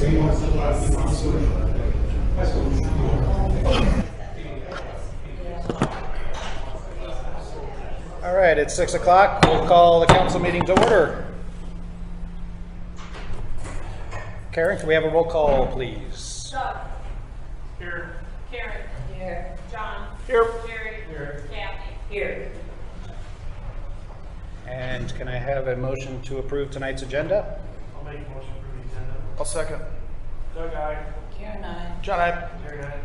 All right, it's 6 o'clock. We'll call the council meeting to order. Karen, can we have a roll call, please? Doug. Here. Karen. Here. John. Here. Jerry. Here. Kathy. Here. And can I have a motion to approve tonight's agenda? I'll make a motion for the agenda. I'll second. Doug, aye. Karen, I. John, I. Jerry, aye.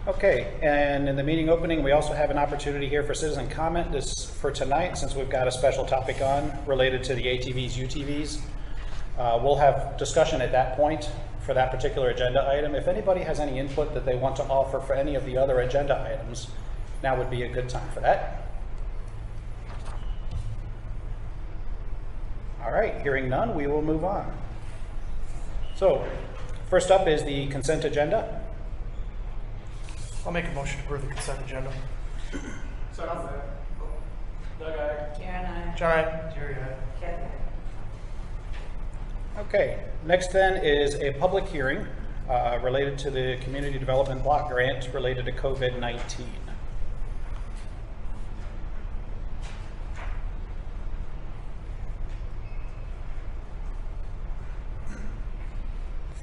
Okay, and in the meeting opening, we also have an opportunity here for citizen comment for tonight, since we've got a special topic on related to the ATVs, UTVs. We'll have discussion at that point for that particular agenda item. If anybody has any input that they want to offer for any of the other agenda items, now would be a good time for that. All right, hearing none, we will move on. So, first up is the consent agenda. I'll make a motion to approve the consent agenda. Second. Doug, aye. Karen, I. John, I. Jerry, aye. Kathy. Okay, next then is a public hearing related to the Community Development Block Grant related to COVID-19.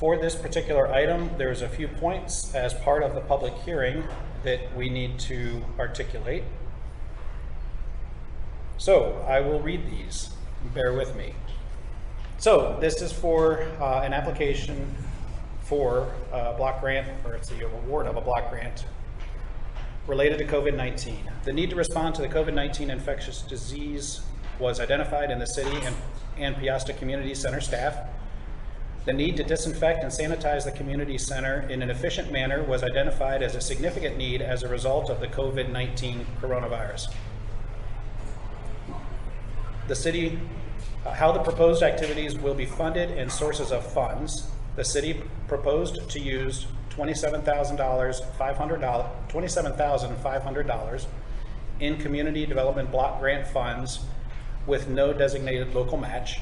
For this particular item, there's a few points as part of the public hearing that we need to articulate. So I will read these, bear with me. So this is for an application for a block grant, or it's the award of a block grant related to COVID-19. The need to respond to the COVID-19 infectious disease was identified in the city and Peosta Community Center staff. The need to disinfect and sanitize the community center in an efficient manner was identified as a significant need as a result of the COVID-19 coronavirus. The city, how the proposed activities will be funded and sources of funds. The city proposed to use $27,500 in community development block grant funds with no designated local match.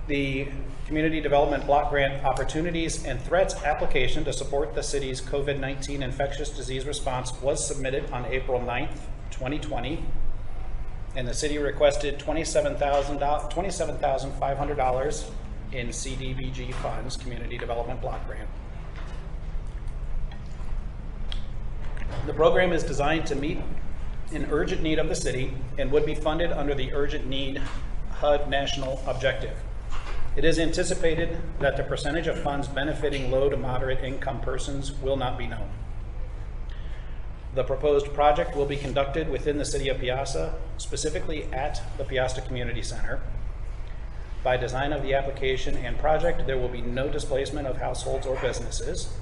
The Community Development Block Grant Opportunities and Threats application to support the city's COVID-19 infectious disease response was submitted on April 9th, 2020, and the city requested $27,500 in CDBG funds, Community Development Block Grant. The program is designed to meet an urgent need of the city and would be funded under the Urgent Need HUD National Objective. It is anticipated that the percentage of funds benefiting low to moderate income persons will not be known. The proposed project will be conducted within the city of Peosta, specifically at the Peosta Community Center. By design of the application and project, there will be no displacement of households or businesses.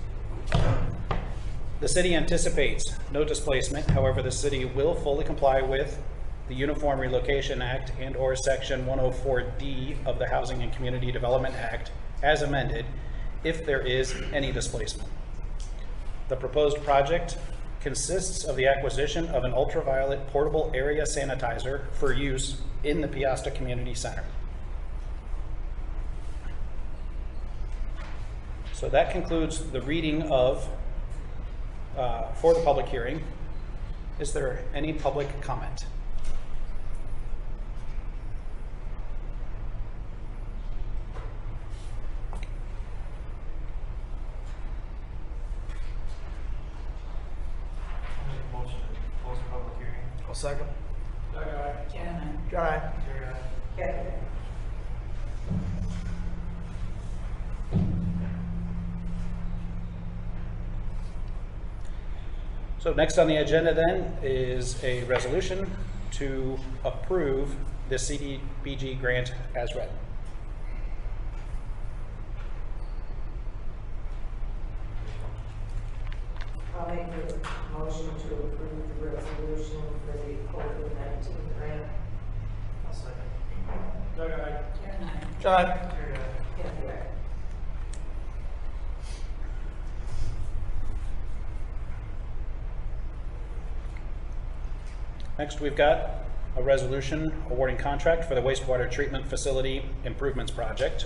The city anticipates no displacement. However, the city will fully comply with the Uniform Relocation Act and or Section 104D of the Housing and Community Development Act as amended if there is any displacement. The proposed project consists of the acquisition of an ultraviolet portable area sanitizer for use in the Peosta Community Center. So that concludes the reading of for the public hearing. Is there any public comment? I'll second. Doug, aye. Karen, I. John, I. Jerry, aye. Kathy. So next on the agenda then is a resolution to approve the CDBG grant as read. I'll make a motion to approve the resolution for the COVID-19 grant. I'll second. Doug, aye. Karen, I. John, I. Jerry, aye. Kathy, aye. Next we've got a resolution awarding contract for the wastewater treatment facility improvements project.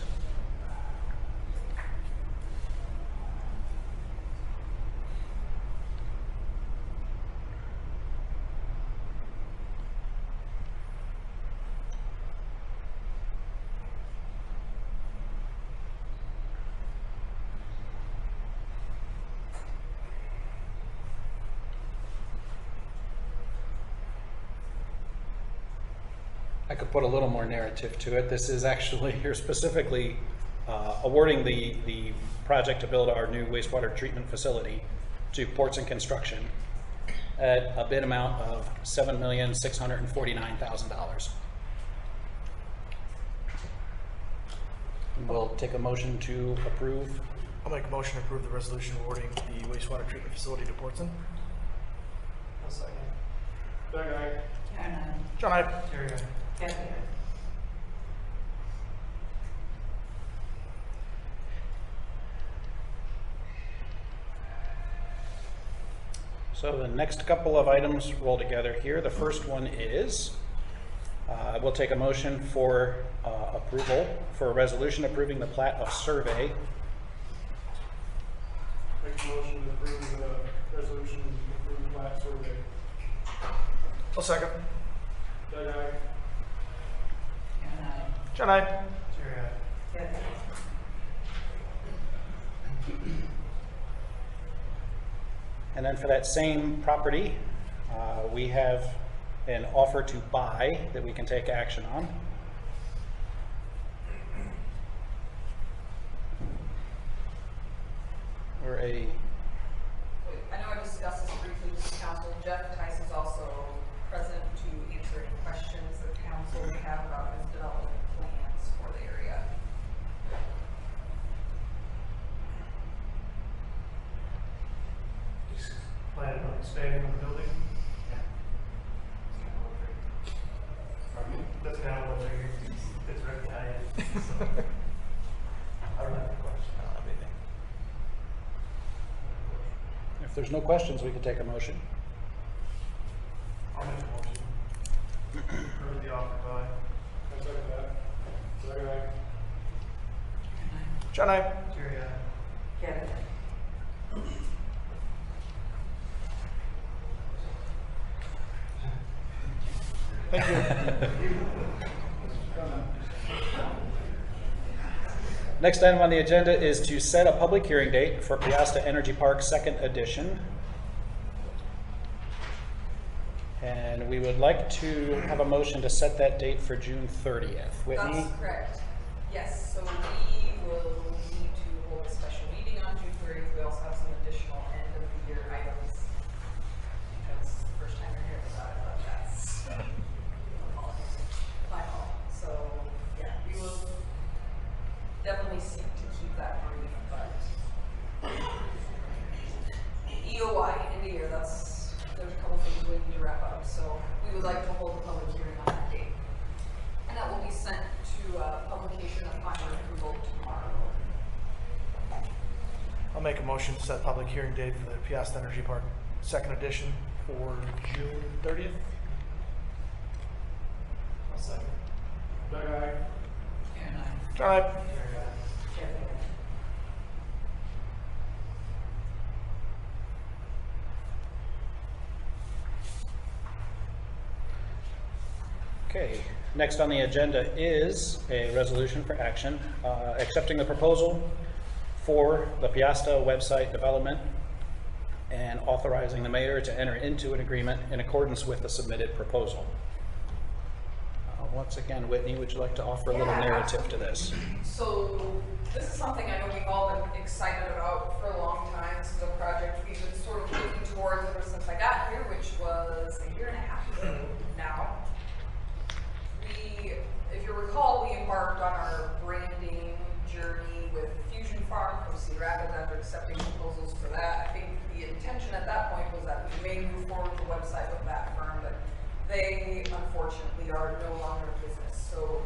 I could put a little more narrative to it. This is actually, you're specifically awarding the project to build our new wastewater treatment facility to Ports and Construction at a bid amount of $7,649,000. We'll take a motion to approve. I'll make a motion to approve the resolution awarding the wastewater treatment facility to Portson. I'll second. Doug, aye. Karen, aye. John, I. Gary, aye. Kathy, aye. So the next couple of items roll together here. The first one is, we'll take a motion for approval for a resolution approving the plat of survey. Make a motion to approve the resolution to approve the plat survey. I'll second. Doug, aye. Karen, aye. John, I. Gary, aye. Kathy, aye. And then for that same property, we have an offer to buy that we can take action on. Or a, I know I discussed this briefly with the council. Jeff Tice is also present to answer any questions that council may have about his development plans for the area. Planning on expanding on the building? That's kind of what I figured. It's right behind it. I don't have any questions. I don't have anything. if there's no questions, we can take a motion. I'll make a motion. Approve the offer by. I second that. Doug, aye. John, I. Gary, aye. Kathy, aye. Thank you. Next item on the agenda is to set a public hearing date for Peosta Energy Park Second Edition. And we would like to have a motion to set that date for June 30th. Whitney? That's correct. Yes, so we will need to hold a special meeting on June 30th. We also have some additional end of the year items. That's the first time you're here about it, but that's my fault. So, yeah, we will definitely seek to keep that brief, but EOI, end of year, there's a couple things we need to wrap up. So we would like to hold a public hearing on that date. And that will be sent to publication of final approval tomorrow. I'll make a motion to set public hearing date for the Peosta Energy Park Second Edition for June 30th. I'll second. Doug, aye. Karen, aye. John, I. Gary, aye. Kathy, aye. Okay, next on the agenda is a resolution for action, accepting the proposal for the Peosta website development and authorizing the mayor to enter into an agreement in accordance with the submitted proposal. Once again, Whitney, would you like to offer a little Yeah, narrative to this? So this is something I know we've all been excited about for a long time. This is a project we've been sort of looking towards ever since I got here, which was a year and a half ago now. If you recall, we embarked on our branding journey with Fusion Farm from Cedar Rapids after accepting proposals for that. I think the intention at that point was that we may move forward with the website with that firm, but they unfortunately are no longer in business. So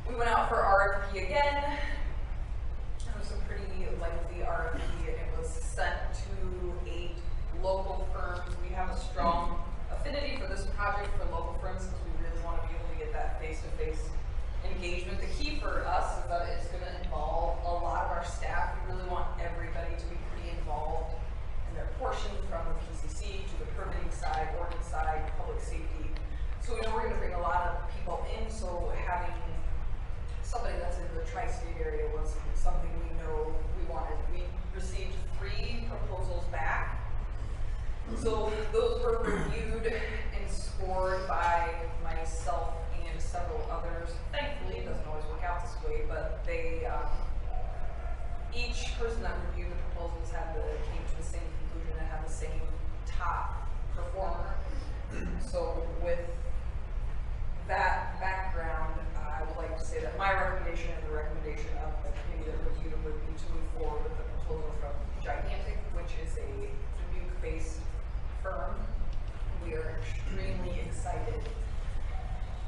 we went out for RFP again. It was a pretty lengthy RFP. It was sent to 8 local firms. We have a strong affinity face-to-face engagement. The key for us is that it's going to involve a lot of our staff. We really want everybody to be pretty involved in their portion, from the PCC to the permitting side, ordinance side, public safety. So we know we're going to bring a lot of people in, so having somebody that's in the tri-state area was something we know we wanted. We received 3 proposals back. So those were reviewed and scored by myself and several others. Thankfully, it doesn't always work out this way, but they, each person that reviewed the proposals came to the same conclusion and had the same top performer. So with that background, I would like to say that my recommendation and the recommendation of the committee that reviewed would be to move forward with the proposal from Gigantic, which is a Dubuque-based firm. We are extremely excited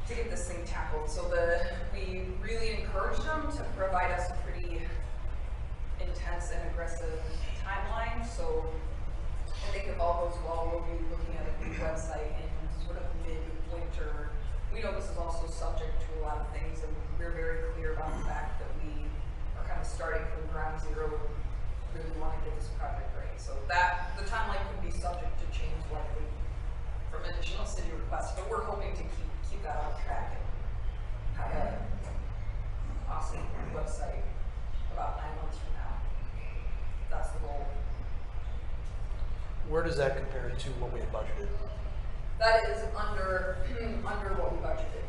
to get this thing tackled. So we really encouraged them to provide us a pretty intense and aggressive timeline. So I think if all goes well, we'll be looking at a new website in sort of mid-winter. We know this is also subject to a lot of things, and we're very clear about the fact that we are kind of starting from ground zero and really want to get this project right. So that the timeline could be subject to change likely from additional city requests, but we're hoping to keep that on track and have an awesome website about 9 months from now. That's the goal. Where does that compare to what we had budgeted? That is under what we budgeted.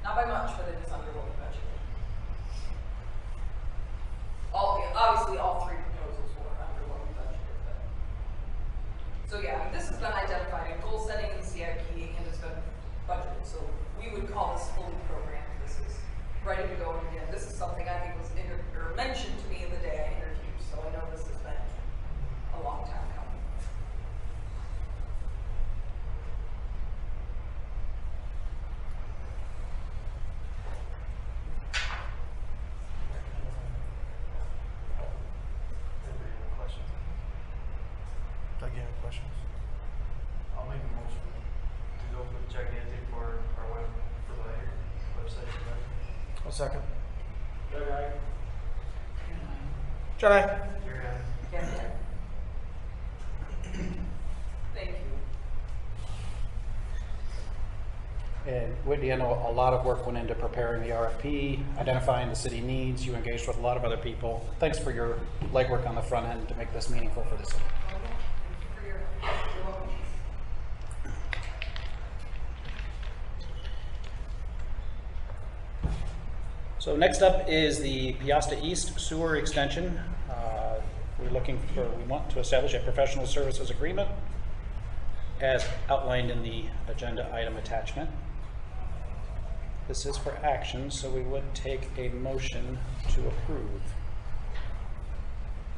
Not by much, but it is under what we budgeted. Obviously, all 3 proposals were under what we budgeted. But. So yeah, this has been identified in goal setting and CIP, and it's been budgeted. So we would call this fully programmed. This is ready to go. And again, this is something I think was mentioned to me the day I interviewed. So I know this has been a long time coming. Again, questions? I'll make a motion to go with Gigantic for our website. I'll second. Doug, aye. John, aye. Jerry, aye. Yeah. Thank you. And Whitney, I know a lot of work went into preparing the RFP, identifying the city needs. You engaged with a lot of other people. Thanks for your legwork on the front end to make this meaningful for the city. Thank you for your welcome. So next up is the Peosta East Sewer Extension. We want to establish a professional services agreement as outlined in the agenda item attachment. This is for action, so we would take a motion to approve.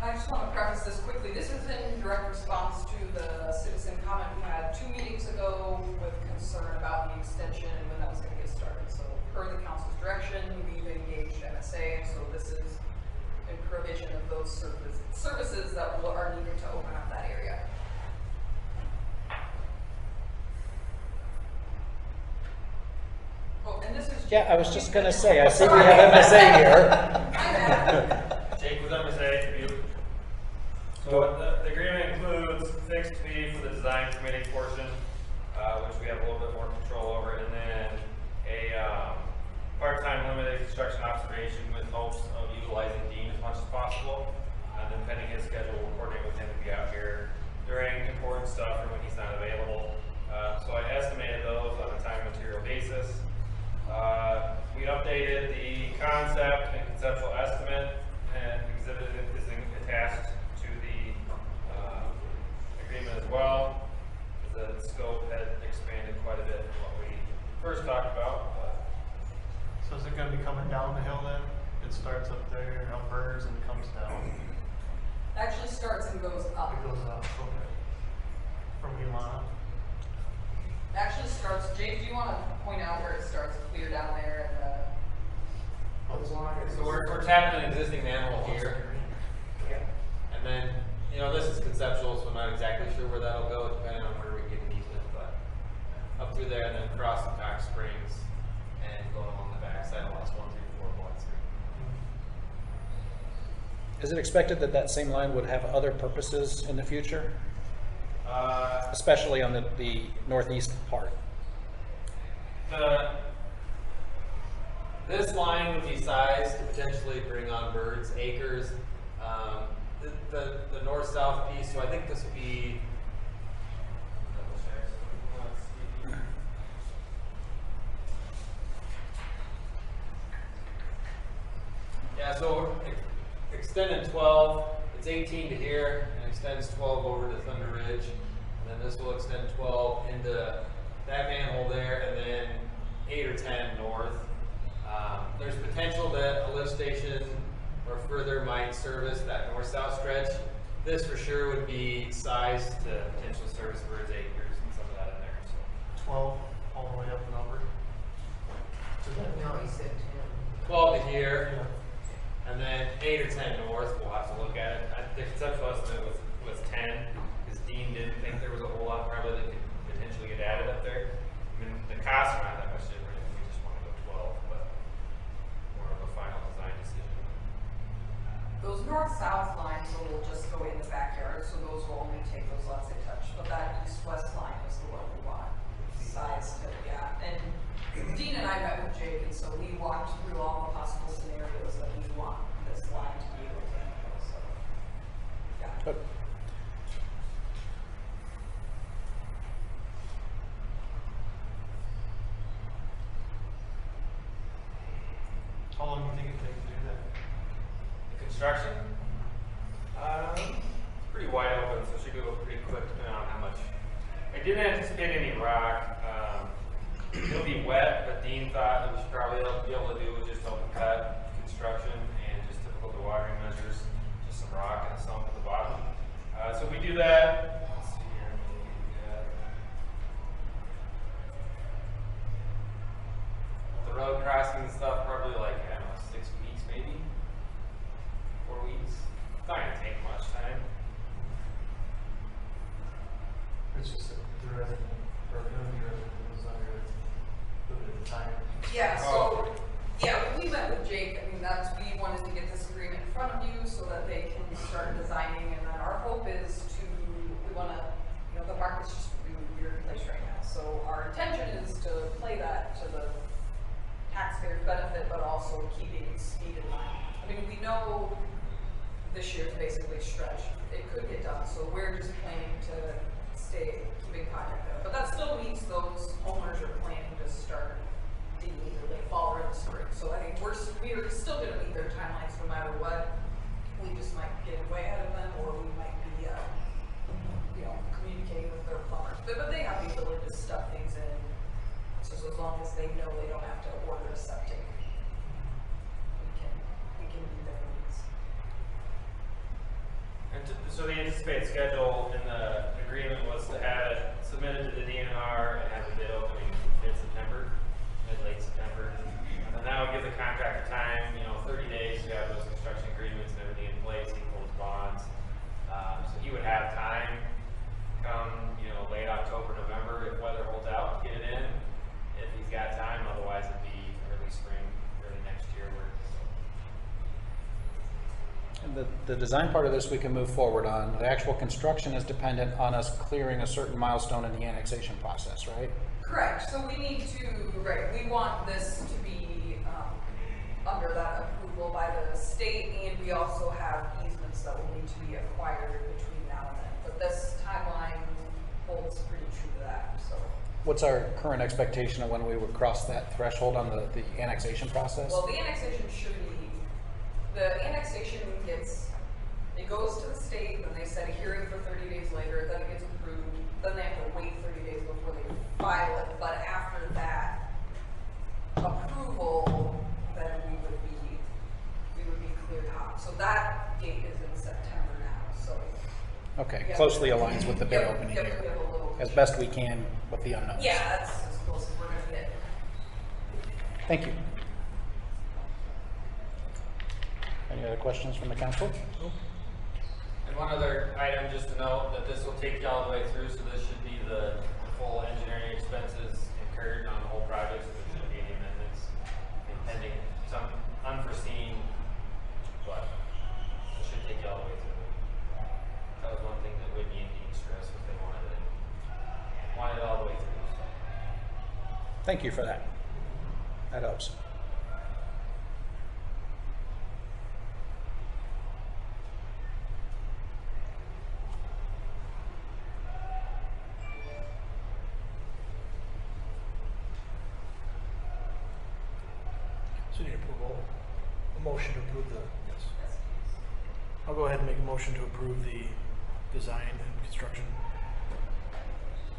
I just want to preface this quickly. This is in direct response to the citizen comment we had 2 meetings ago with concern about the extension and when that was going to get started. So per the council's direction, we've engaged MSA, so this is in provision of those services that are needed to open up that area. Oh, and this is Yeah, I was just going to say, I see we have MSA here. My bad. Jake with MSA, Dubuque. So the agreement includes fixed fee for the design committee portion, which we have a little bit more control over, and then a part-time limited construction observation with hopes of utilizing Dean as much as possible. And then pending his schedule, we'll coordinate with him to be out here during important stuff or when he's not available. So I estimated those on a time and material basis. We updated the concept and conceptual estimate, and exhibit is attached to the agreement as well. The scope had expanded quite a bit from what we first talked about. So is it going to be coming down the hill then? It starts up there, up Burrs, and comes down. Actually starts and goes up. It goes up, okay. From Elana. Actually starts, James, do you want to point out where it starts clear down there and So we're tapping an existing manhole here. And then, you know, this is conceptual, so I'm not exactly sure where that'll go, depending on where we get an easement, but up through there and then across the Cox Springs and going along Is it expected that that same line would have other purposes in the future, especially on the northeast part? This line would be sized to potentially bring on birds, acres. The north-south piece, so I think this would be. Yeah, so extended 12, it's 18 to here, and extends 12 over to Thunder Ridge, and then this will extend 12 into that manhole there, and then 8 or 10 north. There's potential that a lift station or further might service that north-south stretch. This for sure would be sized to potential service birds, acres, and some of that in there. So 12 all the way up and over. No, he said 12 to here. Yeah. And then 8 or 10 north, we'll have to look at it. The conceptual estimate was 10, because Dean didn't think there was a whole lot probably that could potentially get added up there. I mean, the costs are not that much different if we just want to go 12, but more of a final design decision. Those north-south lines will just go in the backyard, so those will only take those lots they touch. But that east-west line is the one we want size to, yeah. And Dean and I met with Jake, and so we walked through all the possible scenarios that we want this line to be able to handle, so, yeah. Good. How long do you think it takes to do that? The construction, pretty wide open, so it should go pretty quick depending on how much. I didn't anticipate any rock. It'll be wet, but Dean thought that we should probably be able to do with just open cut construction and just typical dewatering measures, just some rock and a sump at the bottom. So if we do that, let's see here, the road crossing and stuff, probably like, I don't know, 6 weeks maybe, 4 weeks. It's not gonna take much time. It's just that the resident, or the resident was under a little bit of time. Yeah, so, yeah, when we met with Jake, I mean, we wanted to get this agreement in front of you so that they can start designing, and then our hope is we wanna, the market's just a really weird place right now, so our intention is to play that to the taxpayers' benefit, but also keeping speed in mind. I mean, we know this year's basically stretched. It could get done, so we're just planning to keeping contact there. But that still means those owners are planning to start digging either late fall or in the spring. So I think we're still going to meet their timelines no matter what. We just might get way ahead of them, or we might be, communicating with their plumbers. But they have the ability to stuff things in. So as long as they know they don't have to order a septic, we can meet their needs. And so the anticipated schedule in the agreement was to have it submitted to the DNR and have the bid opening mid-September, late September. And then that would give the contractor time, 30 days to have those construction agreements and everything in place, equals bonds. So he would have time come, late October, November, if weather holds out, get it in. If he's got time, otherwise it'd be early spring, early next year. And the design part of this we can move forward on. The actual construction is dependent on us clearing a certain milestone in the annexation process, right? Correct. So we need to, we want this to be under that approval by the state, and we also have easements that will need to be acquired between now and then. But this timeline holds pretty true to that, so. What's our current expectation of when we would cross that threshold on the annexation process? Well, the annexation should be, the annexation it goes to the state, then they set a hearing for 30 days later, then it gets approved, then they have to wait 30 days before they file it, but after that approval, then we would be cleared hot. So that date is in September now, so. Okay, Yeah. closely aligns with the bid Yep, opening yep, here, we have a little- as best we can with the unknowns. Yeah, that's as close as we're gonna get. Thank you. Any other questions from the council? And one other item, just to note that this will take you all the way through, so this should be the full engineering expenses incurred on the whole project, so there shouldn't be any amendments pending some unforeseen, but it should thank you for that. That helps. So you need approval, a motion to approve the, yes. I'll go ahead and make a motion to approve the design and construction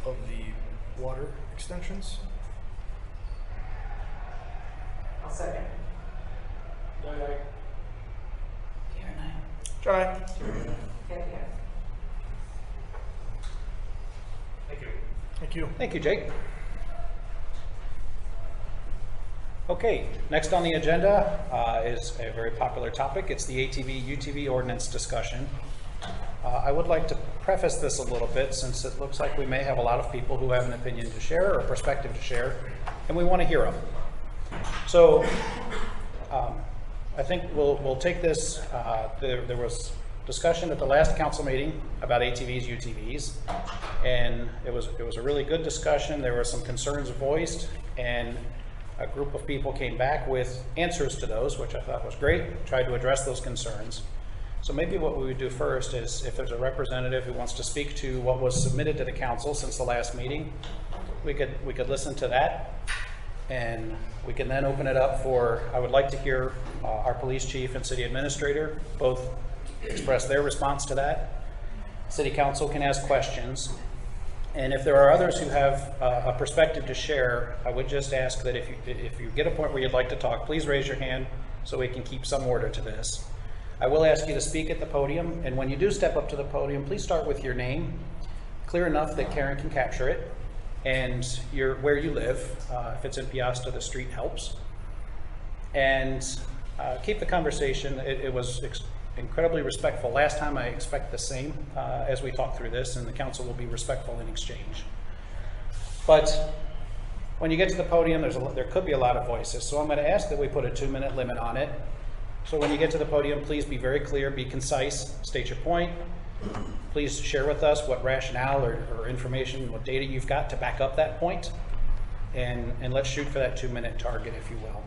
of the water extensions. I'll second. Karen, I. John, aye. Kathy, aye. Thank you. Thank you. Thank you, Jake. Okay, next on the agenda is a very popular topic. It's the ATV-UTV ordinance discussion. I would like to preface this a little bit, since it looks like we may have a lot of people who have an opinion to share or a perspective to share, and we want to hear them. So I think we'll take this. There was discussion at the last council meeting about ATVs, UTVs, and it was a really good discussion. There were some concerns voiced, and a group of people came back with answers to those, which I thought was great, tried to address those concerns. So maybe what we would do first is, if there's a representative who wants to speak to what was submitted to the council since the last meeting, we could listen to that, and we can then open it up for, I would like to hear our police chief and city administrator both express their response to that. City council can ask questions. And if there are others who have a perspective to share, I would just ask that if you get a point where you'd like to talk, please raise your hand so we can keep some order to this. I will ask you to speak at the podium, and when you do step up to the podium, please start with your name, clear enough that Karen can capture it, and where you live. If it's in Peosta, the street helps. And keep the conversation. It was incredibly respectful last time. I expect the same as we talk through this, and the council will be respectful in exchange. But when you get to the podium, there could be a lot of voices, so I'm going to ask that we put a 2-minute limit on it. So when you get to the podium, please be very clear, be concise, state your point. Please share with us what rationale or information, what data you've got to back up that point, and let's shoot for that 2-minute target, if you will.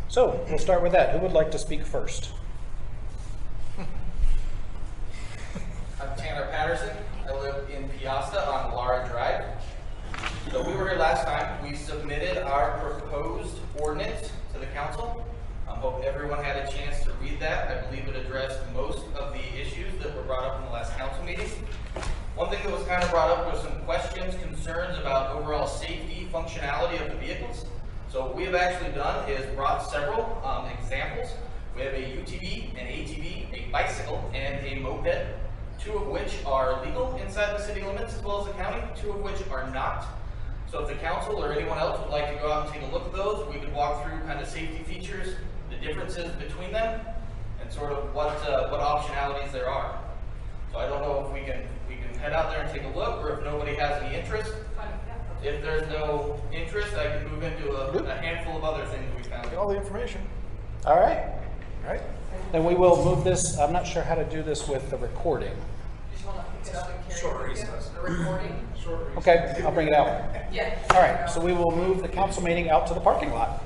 So we'll start with that. Who would like to speak first? I'm Tanner Patterson. I live in Peosta on Lara Drive. So we were here last time. We submitted our proposed ordinance to the council. I hope everyone had a chance to read that. I believe it addressed most of the issues that were brought up in the last council meeting. One thing that was kind of brought up was some questions, concerns about overall safety, functionality of the vehicles. So what we have actually done is brought several examples. We have a UTV, an ATV, a bicycle, and a moped, 2 of which are legal inside the city limits as well as the county, 2 of which are not. So if the council or anyone else would like to go out and take a look at those, we could walk through kind of safety features, the differences between them, and sort of what optionalities there are. So I don't know if we can head out there and take a look, or if nobody has any interest. If there's no interest, I can move into a handful of other things we found. Get all the information. All right. All right. Then we will move this. I'm not sure how to do this with the recording. You just want to pick it up and carry Short it with you? recess. The recording? Okay, I'll bring it out. Yeah. All right, so we will move the council meeting out to the parking lot.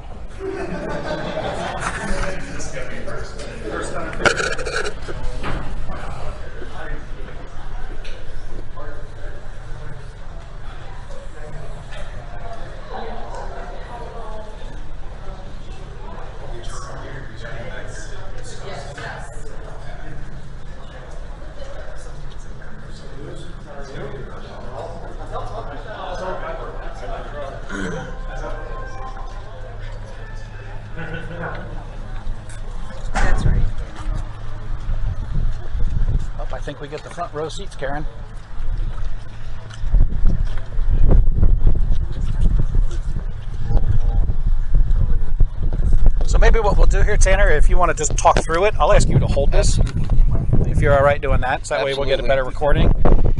That's right. Oh, I think we get the front row seats, Karen. So maybe what we'll do here, Tanner, if you want to just talk through it, I'll ask you to hold this, if you're all right doing that. So that way we'll get a better recording.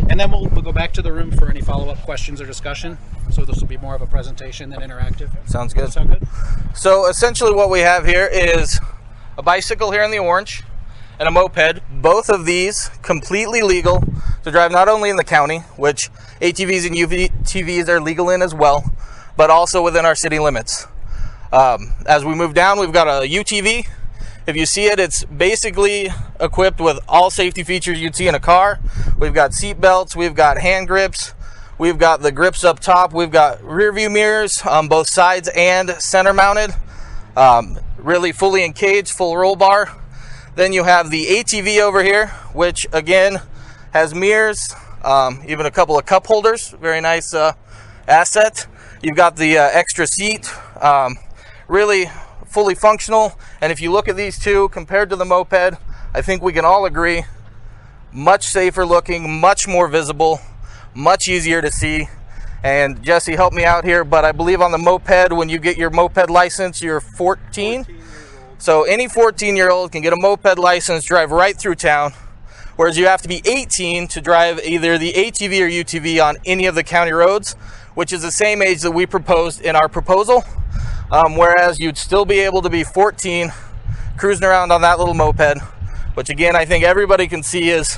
And then we'll go back to the room for any follow-up questions or discussion. So this will be more of a presentation than interactive. Sounds good. Sound good? So essentially what we have here is a bicycle here in the orange and a moped. Both of these completely legal to drive not only in the county, which ATVs and UTVs are legal in as well, but also within our city limits. As we move down, we've got a UTV. If you see it, it's basically equipped with all safety features you'd see in a car. We've got seat belts, we've got hand grips, we've got the grips up top, we've got rear view mirrors on both sides and center mounted. Really fully encaged, full roll bar. Then you have the ATV over here, which again has mirrors, even a couple of cup holders. Very nice asset. You've got the extra seat, really fully functional. And if you look at these two compared to the moped, I think we can all agree, much safer looking, much more visible, much easier to see. And Jesse, help me out here, but I believe on the moped, when you get your moped license, you're 14. So any 14-year-old can get a moped license, drive right through town, whereas you have to be 18 to drive either the ATV or UTV on any of the county roads, which is the same age that we proposed in our proposal. Whereas you'd still be able to be 14 cruising around on that little moped, which again I think everybody can see is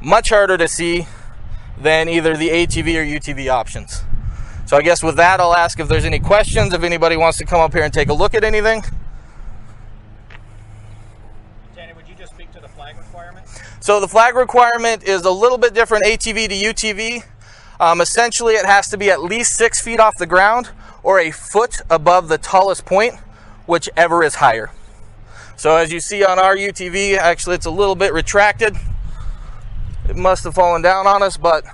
much harder to see than either the ATV or UTV options. So I guess with that, I'll ask if there's any questions, if anybody wants to come up here and take a look at anything. Tanner, would you just speak to the flag requirement? So the flag requirement is a little bit different ATV to UTV. Essentially it has to be at least 6 feet off the ground or a foot above the tallest point, whichever is higher. So as you see on our UTV, actually it's a little bit retracted. It must have fallen down on us, but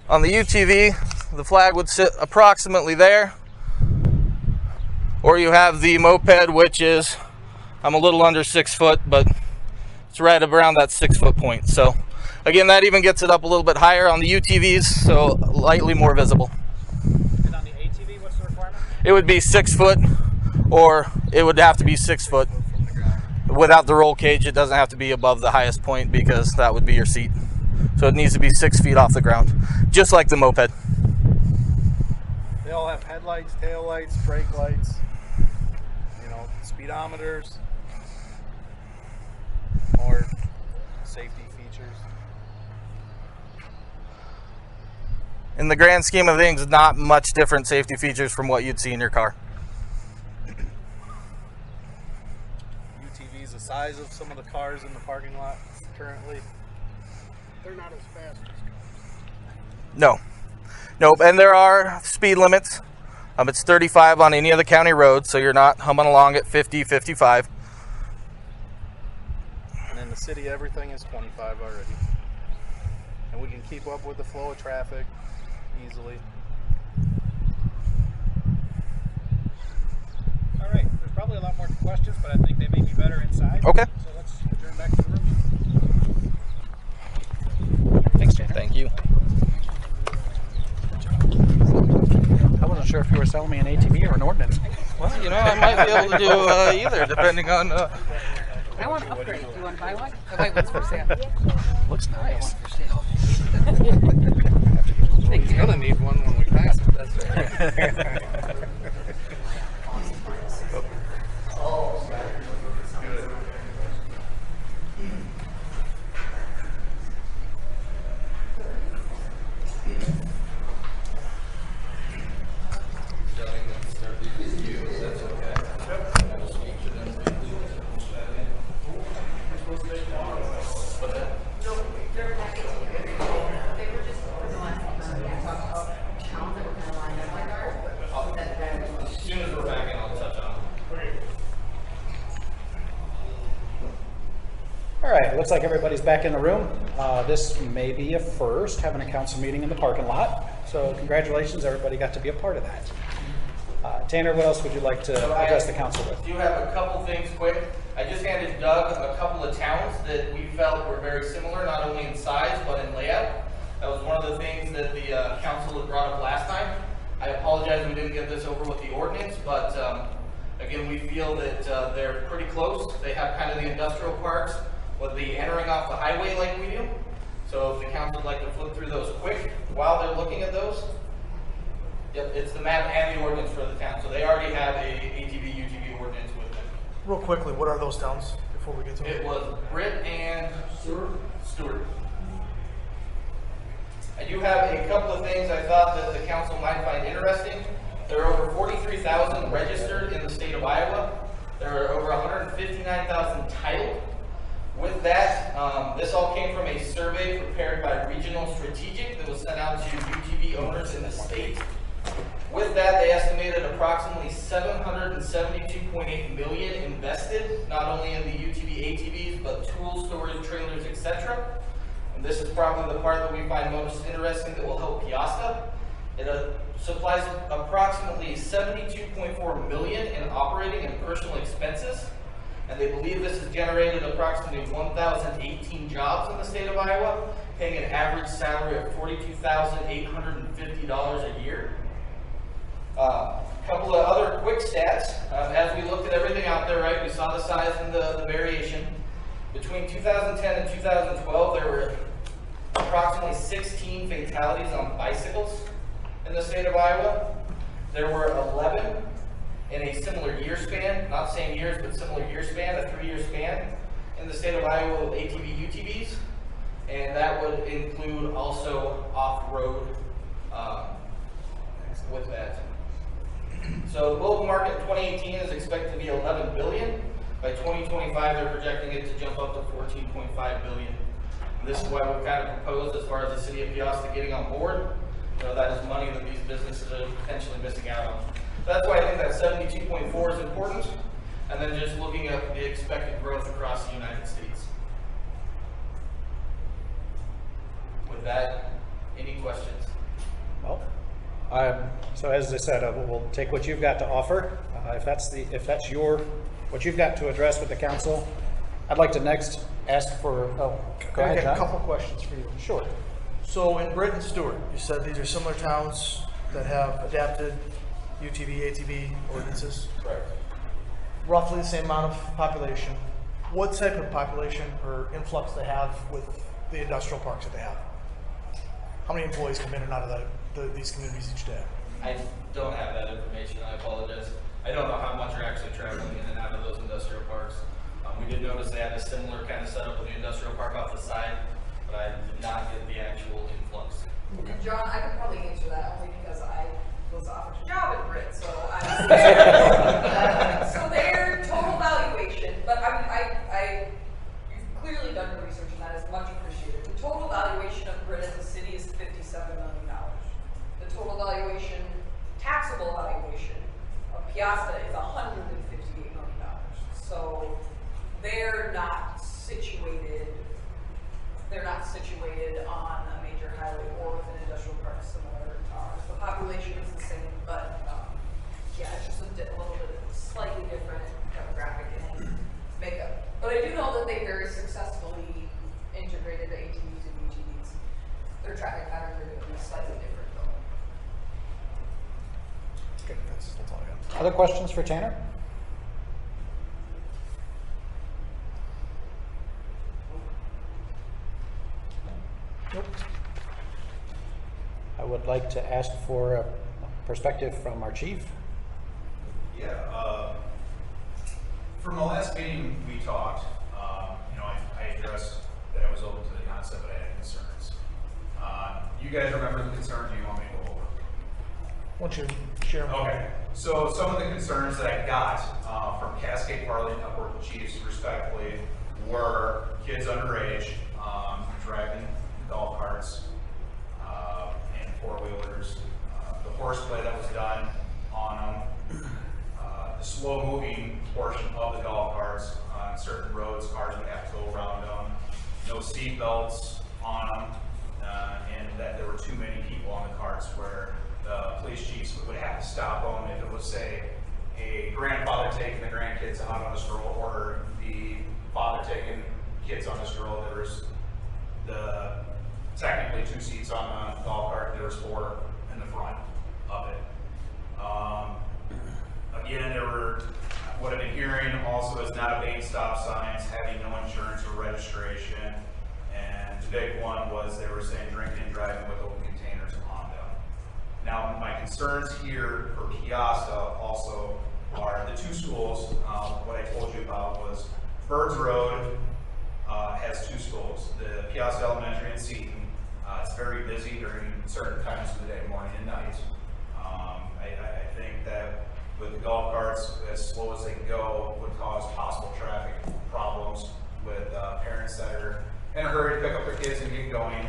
on the UTV, the flag would sit approximately there. Or you have the moped, which is, I'm a little under 6 foot, but it's right around that 6 foot point. So again, that even gets it up a little bit higher on the UTVs, so lightly more visible. And on the ATV, what's the requirement? It would be 6 foot, or it would have to be 6 foot. Without the roll cage, it doesn't have to be above the highest point because that would be your seat. So it needs to be 6 feet off the ground, just like the moped. They all have headlights, taillights, brake lights, you know, speedometers, more safety features. In the grand scheme of things, not much different safety features from what you'd see in your car. UTV's the size of some of the cars in the parking lot currently. They're not as fast as cars. No. Nope, and there are speed limits. It's 35 on any of the county roads, so you're not humming along at 50, 55. And in the city, everything is 25 already. And we can keep up with the flow of traffic easily. All right, there's probably a lot more questions, but I think they may be better inside. Okay. So let's adjourn back to the room. Thanks, Tanner. Thank you. I wasn't sure if you were selling me an ATV or an ordinance. Well, you know, I might be able to do either, depending on... I want to upgrade. Do you want to buy one? The white one's for sale. Looks nice. Thank you. We're gonna need one when we pass it. That's right. All right, looks like everybody's back in the room. This may be a first, having a council meeting in the parking lot. So congratulations, everybody got to be a part of that. Tanner, what else would you like to address the council with? I do have a couple things quick. I just handed Doug a couple of towns that we felt were very similar, not only in size, but in layout. That was one of the things that the council had brought up last time. I apologize we didn't get this over with the ordinance, but again, we feel that they're pretty close. They have kind of the industrial parks with the entering off the highway like we do. So if the council would like to flip through those quick while they're looking at those. Yep, it's the map and the ordinance for the town. So they already have a ATV, UTV ordinance with them. Real quickly, what are those towns before we get to It was Britt and Stewart. do have a couple of things I thought that the council might find interesting. There are over 43,000 registered in the state of Iowa. There are over 159,000 titled. With that, this all came from a survey prepared by Regional Strategic that was sent out to UTV owners in the state. With that, they estimated approximately $772.8 million invested, not only in the UTV, ATVs, but tools, storage, trailers, etc. And this is probably the part that we find most interesting that will help Peosta. It supplies approximately $72.4 million in operating and personal expenses. And they believe this has generated approximately 1,018 jobs in the state of Iowa, paying an average salary of $42,850 a year. A couple of other quick stats. As we looked at everything out there, right, we saw the size and the variation. Between 2010 and 2012, there were approximately 16 fatalities on bicycles in the state of Iowa. There were 11 in a similar year span, not same years, but similar year span, a 3-year span in the state of Iowa with ATV, UTVs. And that would include also off-road with that. So the global market in 2018 is expected to be $11 billion. By 2025, they're projecting it to jump up to $14.5 billion. And this is why we've kind of proposed, as far as the city of Peosta getting on board, you know, that is money that these businesses are potentially missing out on. So that's why I think that 72.4 is important. And then just looking at the expected growth across the United States. With that, any questions? Well, so as I said, we'll take what you've got to offer. If that's what you've got to address with the council, I'd like to next ask for. Oh, go ahead, I got a John. couple questions for you. Sure. So in Britt and Stewart, you said these are similar towns that have adapted UTV, ATV ordinances. Correct. Roughly the same amount of population. What type of population or influx they have with the industrial parks that they have? How many employees come in and out of these communities each day? I don't have that information. I apologize. I don't know how much are actually traveling in and out of those industrial parks. We did notice they had a similar kind of setup with the industrial park off the side, but I did not get the actual influx. Okay. John, I could probably answer that only because I was offered a job at Brit, so I'm so their total valuation, but you've clearly done your research and that is much appreciated. The total valuation of Brit as a city is $57 million. The total valuation, taxable valuation of Peosta is $158 million. So they're not situated on a major highway or with an industrial park similar to ours. The population is the same, but yeah, it's just a little bit slightly different demographic and makeup. But I do know that they very successfully integrated the ATVs and UTVs. Their traffic patterns are going to be slightly different though. Okay, that's all I got. Other questions for Tanner? Nope. I would like to ask for a perspective from our chief. Yeah, from the last meeting we talked, I addressed that I was open to the concept, but I had concerns. You guys remember the concerns? Do you want me to go over? Why don't you share them? Okay, so some of the concerns that I got from Cascade Farley Network Chiefs, respectively, were kids underage driving golf carts and four-wheelers, the horseplay that was done on them, the slow-moving portion of the golf carts on certain roads. Cars would have to go around them, no seat belts on them, and that there were too many people on the carts where the police chiefs would have to stop them if it was, say, a grandfather taking the grandkids out on a stroll or the father taking kids on a stroll. There was technically 2 seats on the golf cart. There was 4 in the front of it. Again, what I've been hearing also is not obeying stop signs, having no insurance or registration, and the big one was they were saying drinking and driving with open containers on them. Now, my concerns here for Peosta also are the 2 schools. What I told you about was Birds Road has 2 schools, the Peosta Elementary and Seton. It's very busy during certain times of the day, morning and night. I think that with the golf carts, as slow as they go, would cause possible traffic problems with parents that are in a hurry to pick up their kids and get going.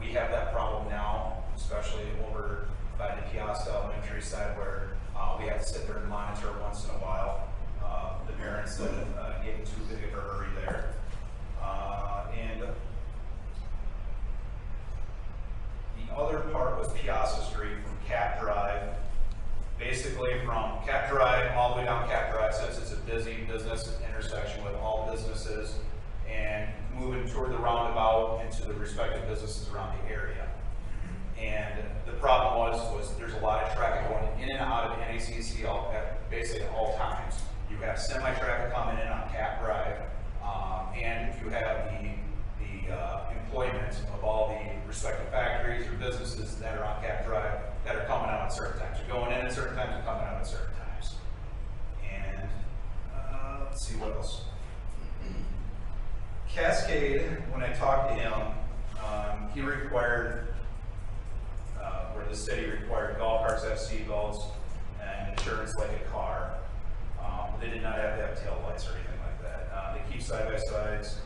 We have that problem now, especially over by the Peosta elementary side, where we have to sit there and monitor once in a while the parents that get too big of a hurry there. And the other part was Peosta Street from Cat Drive. Basically from Cat Drive all the way down Cat Drive, since it's a busy business intersection with all businesses, and moving toward the roundabout into the respective businesses around the area. And the problem was there's a lot of traffic going in and out of NACC basically at all times. You have semi-traffic coming in on Cat Drive, and you have the employment of all the respective factories or businesses that are on Cat Drive that are coming out at certain times. You're going in at certain times and coming out at certain times. And let's see what else. Cascade, when I talked to him, he required, where the city required golf carts to have seat belts and insurance like a car. They did not have to have tail lights or anything like that. They keep side-by-sides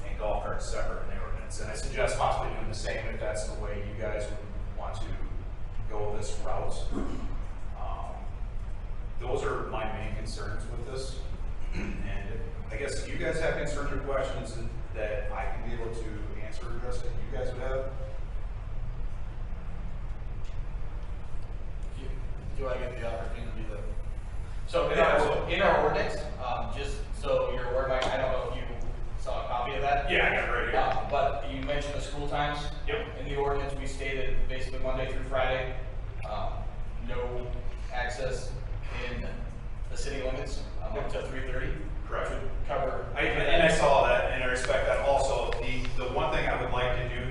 and golf carts separate in the ordinance. And I suggest possibly doing the same if that's the way you guys would want to go this route. Those are my main concerns with this. And I guess if you guys have concerns or questions that I can be able to answer or address that you guys would have. Do I get the opportunity to? So in our ordinance, just so you're aware, Mike, I don't know if you saw a copy of that. Yeah, I got it right here. But you mentioned the school times. Yep. In the ordinance, we stated basically Monday through Friday, no access in the city limits up to 3:30. Correct. Cover. And I saw that, and I respect that. Also, the one thing I would like to do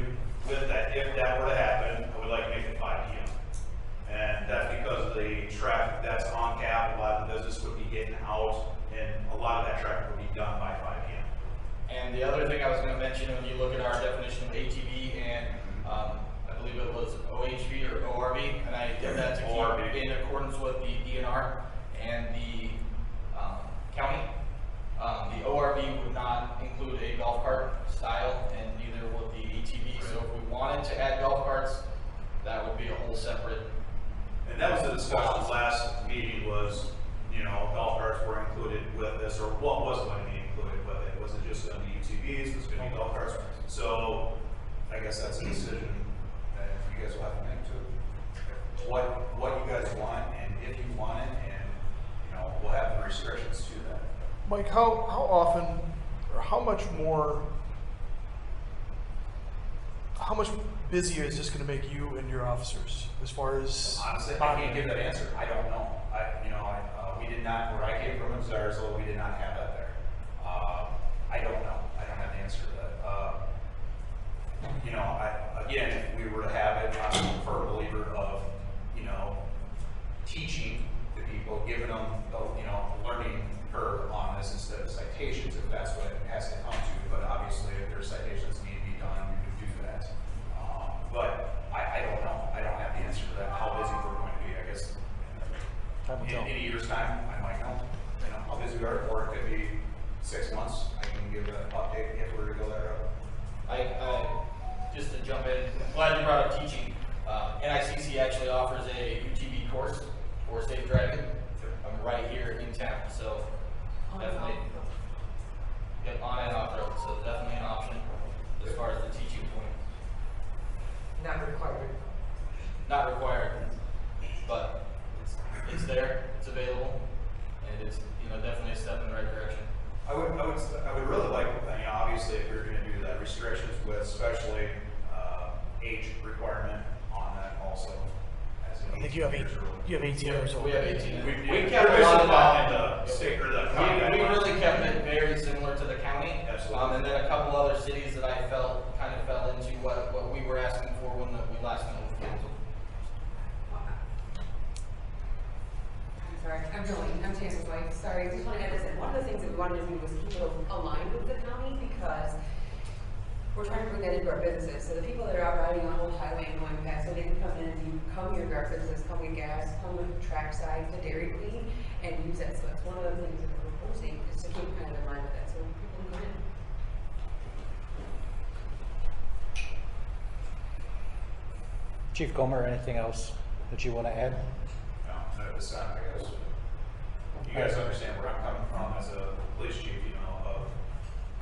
with that, if that were to happen, I would like to make it 5 p.m. And that's because of the traffic that's on Cap. A lot of the business would be getting out, and a lot of that traffic would be done by 5 p.m. And the other thing I was going to mention, when you look at our definition of ATV and I believe it was OHV or ORV, and I did that to keep in accordance with the DNR and the county. The ORV would not include a golf cart style, and neither would the ATV. So if we wanted to add golf carts, that would be a whole separate. And that was the discussion last meeting was, you know, golf carts were included with this, or what was going to be included with it. Was it just going to be UTVs? Was it going to be golf carts? So I guess that's a decision that you guys will have to make too. What you guys want, and if you want it, and you know, we'll have the restrictions to that. Mike, how often, or how much busier is this going to make you and your officers as far as? Honestly, I can't give that answer. I don't know. We did not, where I came from in Zarzal, we did not have that there. I don't know. I don't have the answer to that. Again, if we were to have it, I'm a firm believer of, teaching the people, giving them, learning curve on this instead of citations, if that's what it has to come to. But obviously, if there's citations need to be done, we could do that. But I don't know. I don't have the answer to that. How busy we're going to be, I guess. In a year's time, I might know. How busy we are, or it could be 6 months. I can give an update if we're to go that route. Just to jump in, I'm glad you brought up teaching. NICC actually offers a UTV course for safe driving. I'm right here in town, so definitely. Yep, on and off road, so definitely an option as far as the teaching point. Not required. Not required, but it's there, it's available, and it's definitely a step in the right direction. I would really like, obviously, if you're going to do that, restrictions with especially age requirement on that also. I think you have 18 or so. We have 18. We kept a lot of that. We really kept it very similar to the county. Absolutely. And then a couple other cities that I felt kind of fell into what we were asking for when we last met with council. I'm sorry, I'm Jolene, I'm Tanner's wife. Sorry, I just want to add this in. One of the things that we wanted to do was keep it aligned with the county, because we're trying to bring that into our businesses, so the people that are out riding on Old Highway and going past, so they can come in, you come here to our business, come with gas, come with trackside to Dairy Queen, and use that, so that's one of the things that we're proposing, is to keep kind of in mind with that, so people can come in. Chief Comer, anything else that you want to add? No, at this time, I guess. You guys understand where I'm coming from as a police chief, you know,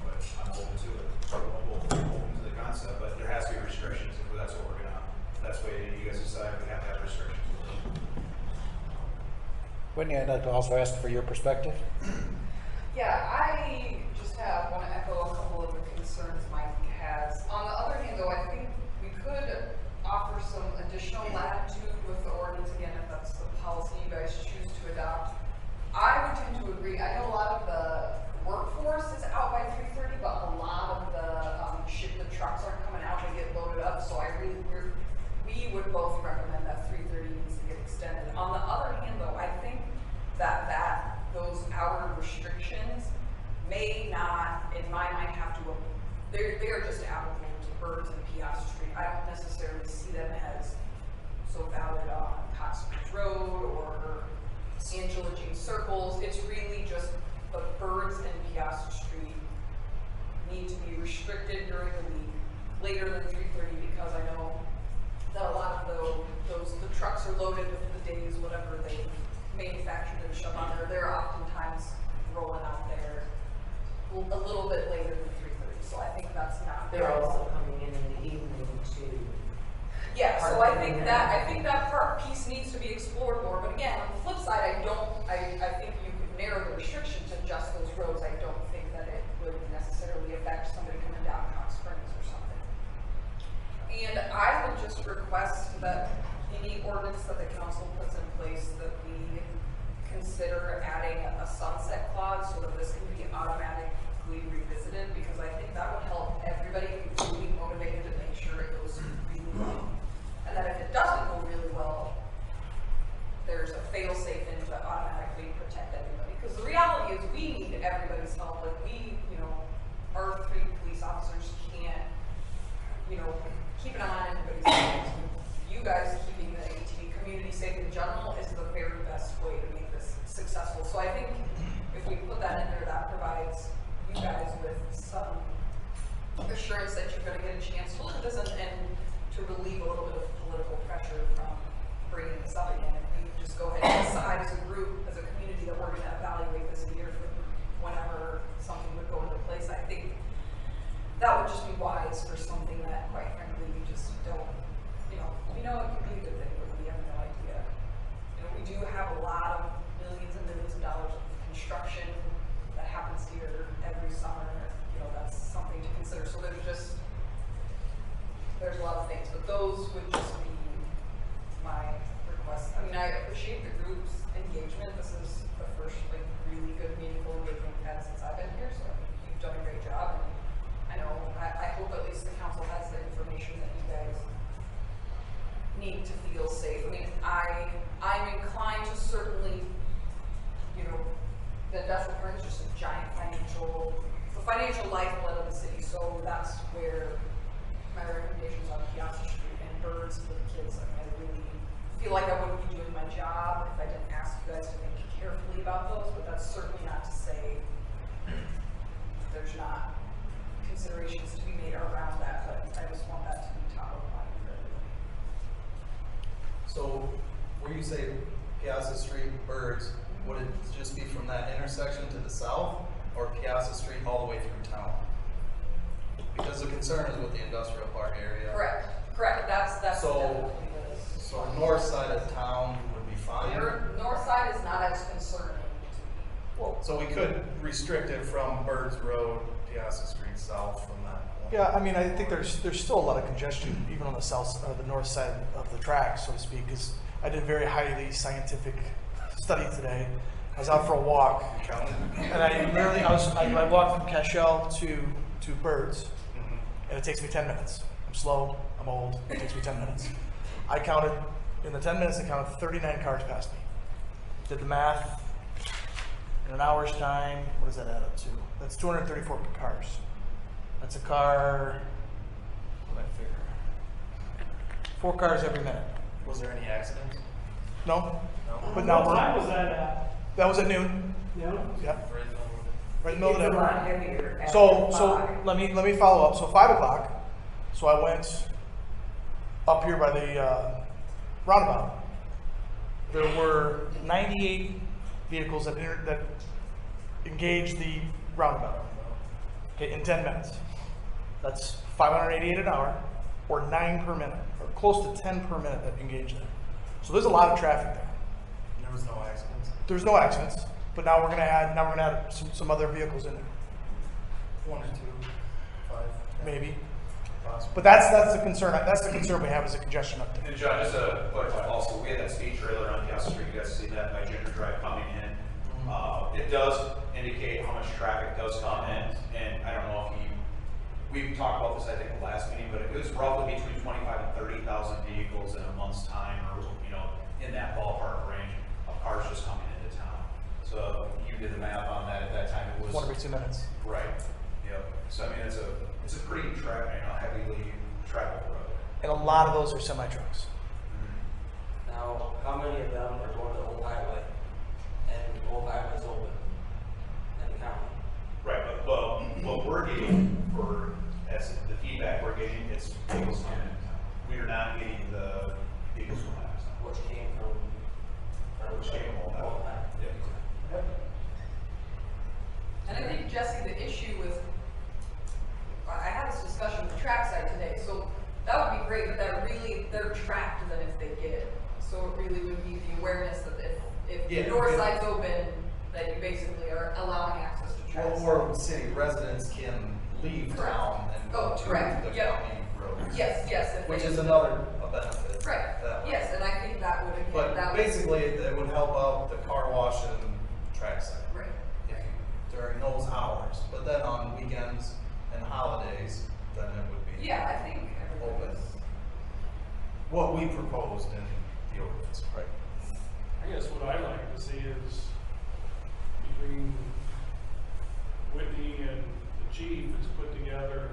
but I'm open to it. We'll open to the concept, but there has to be restrictions, and that's what we're gonna, that's the way you guys decide, we have to have restrictions. Whitney, I'd like to also ask for your perspective. Yeah, I just want to echo a couple of the concerns Mike has. On the other hand, though, I think we could offer some additional latitude with the ordinance, again, if that's the policy you guys choose to adopt. I would tend to agree. I know a lot of the workforce is out by 3:30, but a lot of the trucks aren't coming out, they get loaded up, so we would both recommend that 3:30 needs to get extended. On the other hand, though, I think that those hour restrictions may not, in my mind, have to, they are just applicable to Birds and Peosta Street. I don't necessarily see them as so valid on Cox Springs Road or Angela Jean Circles. It's really just the Birds and Peosta Street need to be restricted during the week, later than 3:30, because I know that a lot of the trucks are loaded with the days, whatever they manufactured and shove on there. They're oftentimes rolling out there a little bit later than 3:30. So I think that's not. They're also coming in the evening too. Yeah, so I think that part piece needs to be explored more. But again, on the flip side, I think you could narrow the restriction to just those roads. I don't think that it would necessarily affect somebody coming down Cox Springs or something. And I would just request that any ordinance that the council puts in place, that we consider adding a sunset clause so that this can be automatically revisited, because I think that would help everybody be motivated to make sure it goes really well. And that if it doesn't go really well, there's a fail-safe in to automatically protect everybody. Because the reality is we need everybody's help. Like our 3 police officers can't, keep an eye on everybody's lives. You guys keeping the ATV community safe in general is the very best way to make this successful. So I think if we put that in there, that provides you guys with some assurance that you're going to get a chance to look at this and to relieve a little bit of political pressure from bringing this up again. If we just go ahead and decide as a group, as a community, that we're going to evaluate this a year from whenever something would go into place, I think that would just be wise for something that, quite frankly, we just don't, we know it can be a good thing, but we have no idea. We do have a lot of millions and millions of dollars of construction that happens here every summer. That's something to consider. So there's a lot of things, but those would just be my request. I mean, I appreciate the group's engagement. This is the first really good, meaningful engagement we've had since I've been here, so you've done a great job. And I hope at least the council has the information that you guys need to feel safe. I mean, I'm inclined to certainly, the industrial park is just a giant financial lifeblood of the city, so that's where my recommendations on Peosta Street and Birds for the kids. I mean, I really feel like I wouldn't be doing my job if I didn't ask you guys to think carefully about those, but that's certainly not to say there's not considerations to be made around that, but I just want that to be top of mind for everybody. So, where you say Peosta Street, Birds, would it just be from that intersection to the south, or Peosta Street all the way through town? Because the concern is with the industrial park area. Correct. That's so. Definitely the So north side of town would be fine. North side is not as concerning to me. Well, so we could restrict it from Birds Road, Peosta Street south from that point. Yeah, I mean, I think there's still a lot of congestion even on the south or the north side of the track, so to speak. Because I did a very highly scientific study today. I was out for a walk, and I walked from Cashel to Birds, and it takes me 10 minutes. I'm slow, I'm old, it takes me 10 minutes. I counted, in the 10 minutes, I counted 39 cars past me. Did the math, in an hour's time, what does that add up to? That's 234 cars. That's a car what I figure. 4 cars every minute. Was there any accidents? No? No. But now What time we're, was that at? that was at noon. Noon? Yep, Right now, right in the middle of It's the a day. lot heavier after So 5. let me follow up. So 5 o'clock. So I went up here by the roundabout. There were 98 vehicles that engaged the roundabout. Okay, in 10 minutes. That's 588 an hour, or 9 per minute, or close to 10 per minute that engaged there. So there's a lot of traffic there. there was no accidents? There's no accidents, but now we're gonna add some other vehicles in there, 1 or 2, 5, maybe. possibly. But that's the concern. That's the concern we have is a congestion update. And John, just to clarify also, we had that speed trailer on Peosta Street, you guys see that by Ginger Drive coming in. It does indicate how much traffic does come in, and I don't know if we talked about this, I think, the last meeting, but it was roughly between 25 and 30,000 vehicles in a month's time, or, in that ballpark range of cars just coming into town. So you did the math on that at that time, it was. 1 every 2 minutes. Right, yep. So I mean, it's a pretty heavily traveled road. And a lot of those are semi-trucks. Now, how many of them are going to Old Highway? And Old Highway's open in the county? Right, but what we're getting as the feedback we're getting, it's vehicles coming in town. We are not getting the vehicles from out of town. Which came from? Which came from Old Highway. Yeah. And I think, Jesse, the issue with, I had this discussion with the trackside today, so that would be great, but they're tracked then if they get it. So it really would be the awareness that if the north side's open, that you basically are allowing access to trackside. Or city residents can leave town and go to the county roads. Yes. Which is another benefit. Right, that way. yes, and I think that would, again, But that would. basically, it would help out the car wash and trackside. Right. During those hours, but then on weekends and holidays, then it would be. Yeah, I think everyone open. was. What we proposed in the ordinance. Right. I guess what I'd like to see is between Whitney and the chief is put together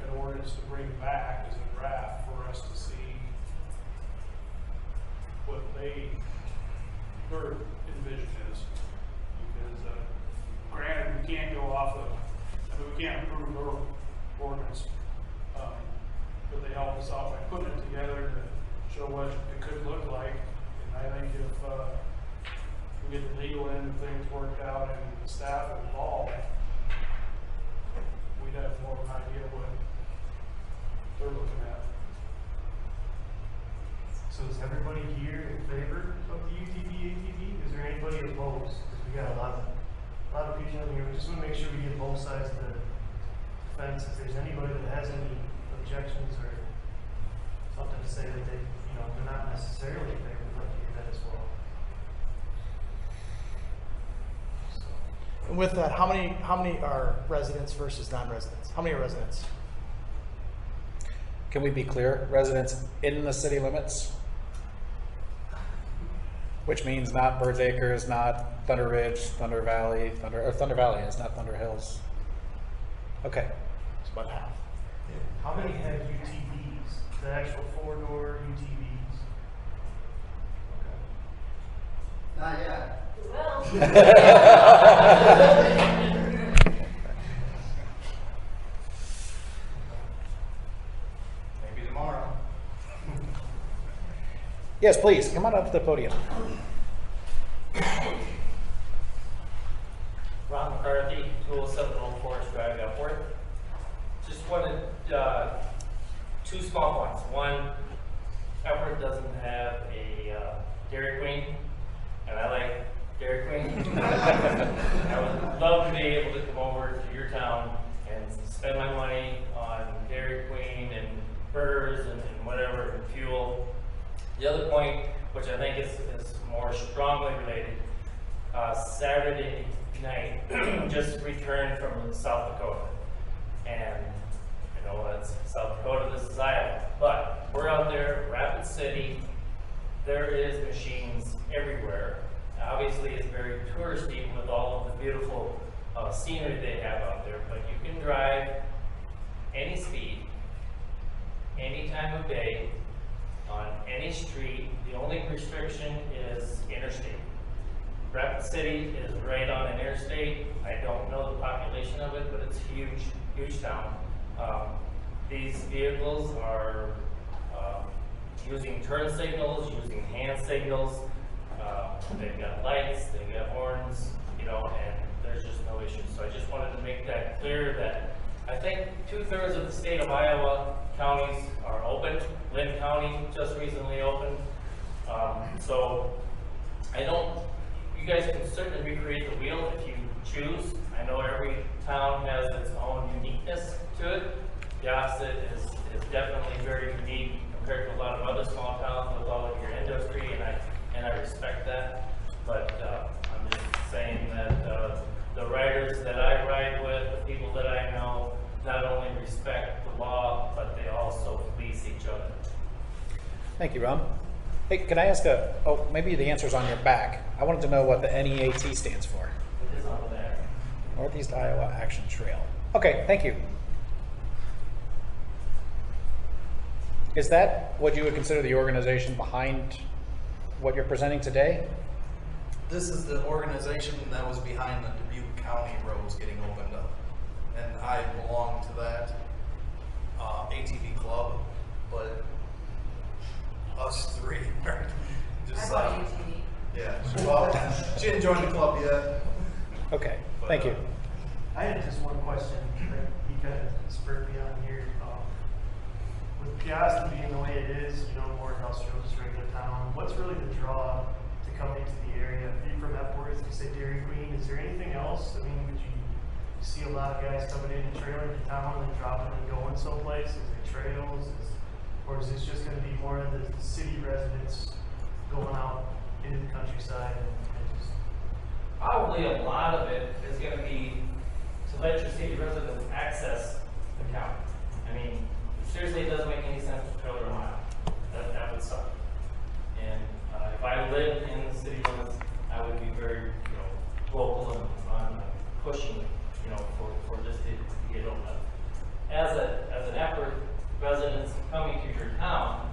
an ordinance to bring back as a draft for us to see what their envision is. Because granted, we can't go off of, we can't approve their ordinance, but they help us out by putting it together to show what it could look like. And I think if we get the legal end of things worked out and the staff involved, we'd have more of an idea what they're looking at. So is everybody here in favor of the UTV ATV? Is there anybody opposed? Because we got a lot of people in here. We just want to make sure we get both sides of the fence. If there's anybody that has any objections or something to say that they're not necessarily in favor, we'd like to hear that as well. And with that, how many are residents versus non-residents? How many are residents? Can we be clear? Residents in the city limits? Which means not Birds Acres, not Thunder Ridge, Thunder Valley, Thunder Valley is not Thunder Hills. Okay, it's about half. How many have UTVs? The actual 4-door UTVs? Not yet. Maybe tomorrow. yes, please, come on up to the podium. Ron McCarthy, 207 Old Forest Drive, Upward. Just wanted 2 small points. One, Upward doesn't have a Dairy Queen, and I like Dairy Queen. I would love to be able to come over to your town and spend my money on Dairy Queen and burgers and whatever, and fuel. The other point, which I think is more strongly related, Saturday night, just returned from South Dakota. And I know that's South Dakota, this is Iowa, but we're out there, Rapid City, there is machines everywhere. Obviously, it's very touristy with all of the beautiful scenery they have out there, but you can drive any speed any time of day, on any street. The only restriction is interstate. Rapid City is right on an interstate. I don't know the population of it, but it's huge, huge town. These vehicles are using turn signals, using hand signals. They've got lights, they've got horns, you know, and there's just no issues. So I just wanted to make that clear that I think 2/3 of the state of Iowa counties are open. Lynn County just recently opened. So you guys can certainly recreate the wheel if you choose. I know every town has its own uniqueness to it. Peosta is definitely very unique compared to a lot of other small towns with all of your industry, and I respect that. But I'm just saying that the riders that I ride with, the people that I know, not only respect the law, but they also police each other. Thank you, Ron. Hey, can I ask maybe the answer's on your back. I wanted to know what the NEAT stands for. It is on there. Northeast Iowa Action Trail. Okay, thank you. Is that what you would consider the organization behind what you're presenting today? This is the organization that was behind the Dubuque County roads getting opened up. And I belong to that ATV club, but us three are just ATV. yeah. Well, she didn't join the club yet. Okay, thank you. I had just one question that he kind of spurred me on here. With Peosta being the way it is, you know, more industrial, just regular town, what's really the draw to come into the area? If you're from Epworth, you say Dairy Queen, is there anything else? I mean, would you see a lot of guys coming in and trailing to town and then dropping and going someplace? Is it trails? Or is this just going to be more of the city residents going out into the countryside and just... Probably a lot of it is going to be to let your city residents access the county. I mean, seriously, it doesn't make any sense to trailer a mile. That would suck. And if I lived in the city limits, I would be very, vocal and on pushing, for this to get open. As an effort, residents coming to your town,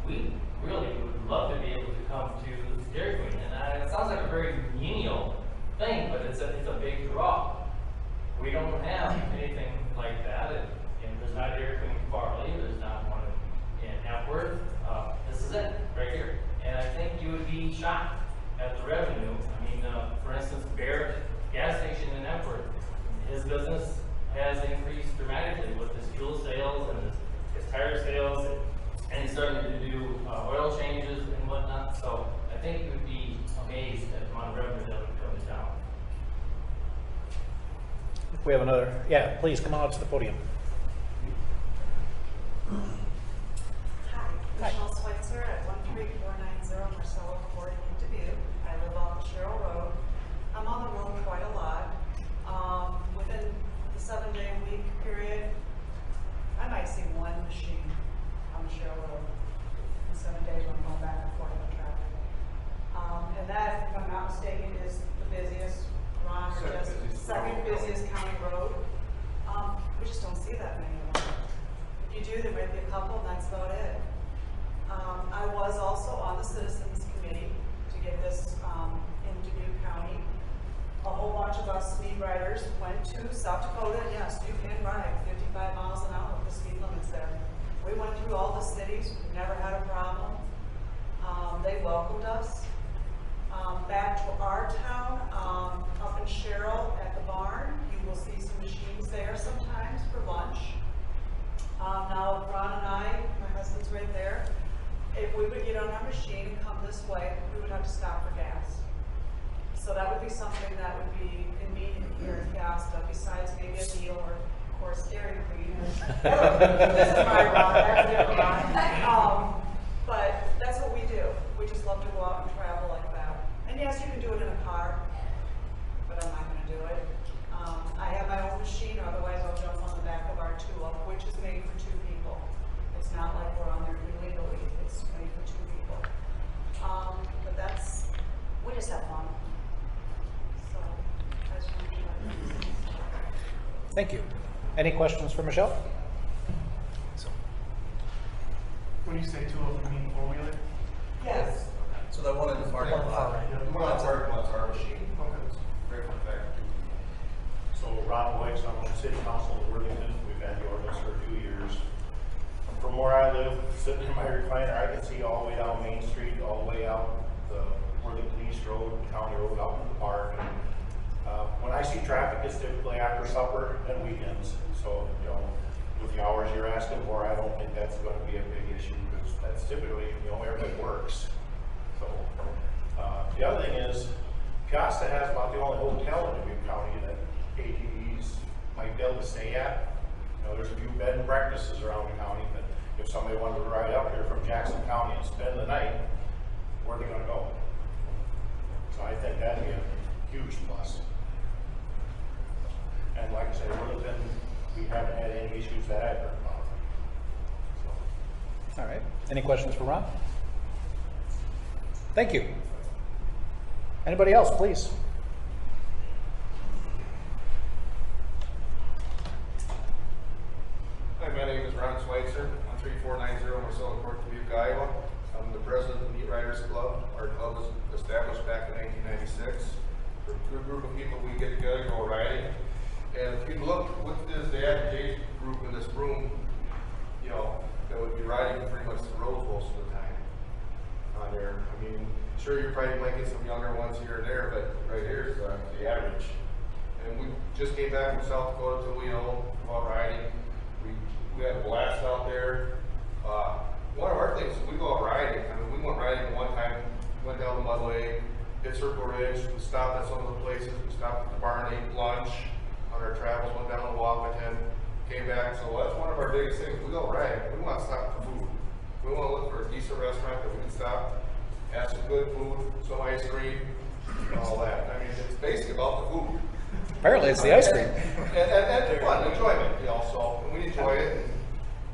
we really would love to be able to come to Dairy Queen. And it sounds like a very menial thing, but it's a big draw. We don't have anything like that. There's not a Dairy Queen in Farley. There's not one in Epworth. This is it, right here. And I think you would be shocked at the revenue. I mean, for instance, Barrett gas station in Epworth, his business has increased dramatically with his fuel sales and his tire sales, and he's starting to do oil changes and whatnot. So I think you would be amazed at the amount of revenue that would come to town. We have another. Yeah, please come on up to the podium. Hi, Michelle Schweitzer at 13490 Marcella Court in Dubuque. I live off Sherrill Road. I'm on the road quite a lot. Within the 7-day-a-week period, I might see one machine on Sherrill Road in 7 days when I'm going back and forth on traffic. And that, if I'm not mistaken, is the busiest, Ron, or just second busiest county road. We just don't see that many of them. If you do, there might be a couple, and that's about it. I was also on the Citizens Committee to get this in Dubuque County. A whole bunch of us speed riders went to South Dakota. Yes, you can ride 55 miles an hour with the speed limits there. We went through all the cities, we never had a problem. They welcomed us. Back to our town, up in Sherrill at the barn, you will see some machines there sometimes for lunch. Now, Ron and I, my husband's right there, if we would get on our machine and come this way, we would have to stop for gas. So that would be something that would be convenient here in Peosta, besides maybe a deal or, of course, Dairy Queen. This is my Ron, that's your Ron. But that's what we do. We just love to go out and travel like that. And yes, you can do it in a car, but I'm not going to do it. I have my own machine, otherwise I'll jump on the back of our two-up, which is made for 2 people. It's not like we're on there illegally. It's made for 2 people. But we just have fun. So, I just want to Thank you. Any questions for Michelle? When you say 2 of them, you mean 4-wheeler? Yes. So that one in the parking lot. Yeah. One of our ones, our machine. Okay. Right from the factory. So Ron White's on the city council in Worthington, we've had the ordinance for 2 years. From where I live, sitting in my recliner, I can see all the way down Main Street, all the way out the Worthington East Road, County Road, out in the park. And, when I see traffic, it's typically after supper and weekends. So, you know, with the hours you're asking for, I don't think that's going to be a big issue because that's typically, you know, everything works. So, the other thing is, Peosta has about the only hotel in Dubuque County that ATVs might be able to stay at. You know, there's a few bed and breakfasts around the county, but if somebody wanted to ride up here from Jackson County and spend the night, where are they gonna go? So I think that'd be a huge plus. And like I said, Worthington, we haven't had any issues that I've heard about. So. All right. Any questions for Ron? Thank you. Anybody else, please? Hi, my name is Ron Schweitzer. I'm 3490 Marcelo Court, Dubuque, Iowa. I'm the president of the Meat Riders Club. Our club was established back in 1996. We're a good group of people. We get together, go riding. And if you look, what is the average age group in this room, you know, that would be riding pretty much the roads most of the time on there. I mean, sure, you probably might get some younger ones here and there, but right here is the average. And we just came back from South Dakota to Toledo, about riding. We had a blast out there. One of our things is we go out riding. I mean, we went riding one time, went down the Mudway, hit Circle Ridge, we stopped at some of the places, we stopped at the barn, ate lunch on our travels, went down to Wapaton, came back. So that's one of our biggest things. We go riding, we want to stop for food. We want to look for a decent restaurant that we can stop, have some good food, some ice cream, and all that. I mean, it's basically about the food. Apparently it's the ice cream. And fun, enjoyment, you know, so we enjoy it. And,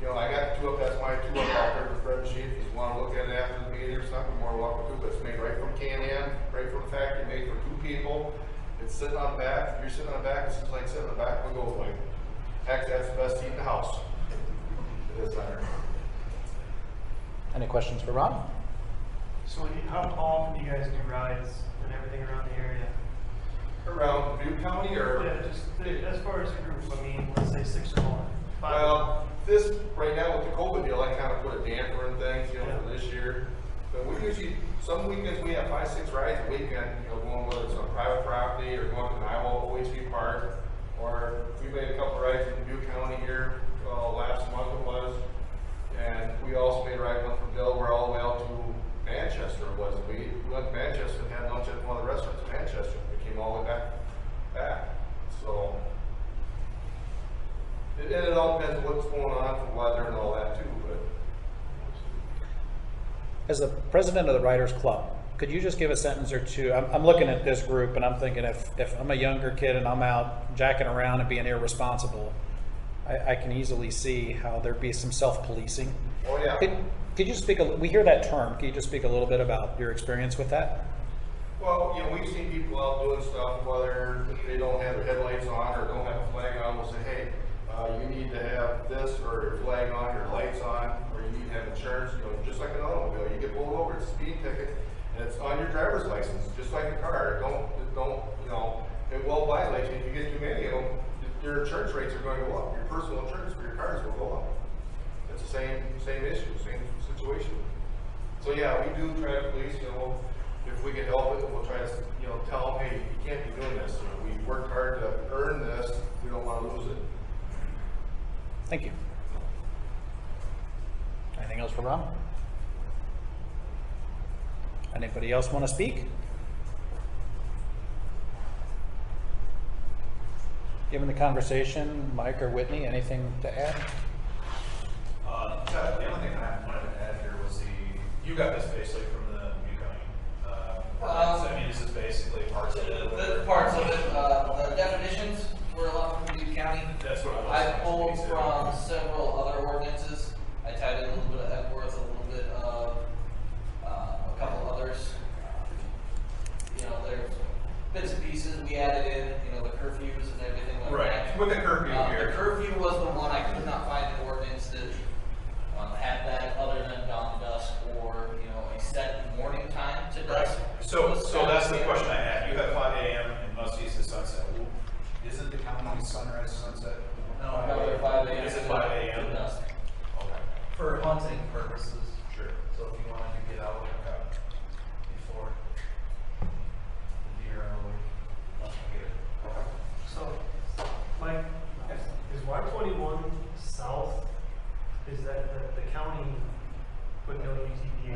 you know, I got 2 up, that's my 2 up out there with Fred Sheep. If you want to look at it after the meeting or something, more welcome to, but it's made right from Can-Am, right from the factory, made for 2 people. It's sitting on the back. If you're sitting on the back, it's just like sitting on the back of a gold wing. Actually, that's the best seat in the house. It is better. Any questions for Ron? So how often do you guys do rides and everything around the area? Around Dubuque County or? Yeah, just as far as a group, I mean, let's say 6 or more. 5 Well, this, right now with the COVID deal, I kind of put a damper in things, you know, for this year. But we usually, some weekends we have 5, 6 rides a weekend, you know, going whether it's on private property or going to an Iowa OHV park. Or we made a couple rides in Dubuque County here, last month it was. And we also made a ride one from Delaware all the way out to Manchester it was. We went to Manchester and had lunch at one of the restaurants in Manchester. We came all the way back. So, and it all depends on what's going on for weather and all that too, but. As the president of the Riders Club, could you just give a sentence or two? I'm looking at this group and I'm thinking if I'm a younger kid and I'm out jacking around and being irresponsible, I can easily see how there'd be some self-policing. Oh yeah. Could you speak, we hear that term, can you just speak a little bit about your experience with that? Well, you know, we've seen people out doing stuff, whether they don't have their headlights on or don't have a flag on, we'll say, hey, you need to have this or your flag on, your lights on, or you need to have insurance, you know, just like an automobile. You get pulled over, it's a speed ticket, and it's on your driver's license, just like a car. Don't, you know, it will violate you if you get too many of them. Your insurance rates are going to go up. Your personal insurance for your cars will go up. It's the same issue, same situation. So yeah, we do try to police, you know, if we can help it, we'll try to, you know, tell them, hey, you can't be doing this. You know, we worked hard to earn this. We don't want to lose it. Thank you. Anything else for Ron? Anybody else want to speak? Given the conversation, Mike or Whitney, anything to add? The only thing I wanted to add here was you got this basically from the Butte County. I mean, this is basically parts of it. The parts of it, the definitions were a lot from Dubuque County. That's what I pulled from several other ordinances. I tied in a little bit of Epworth, a little bit of a couple others. You know, there's bits and pieces we added in, you know, the curfews and everything like that. Right, with the curfew here. The curfew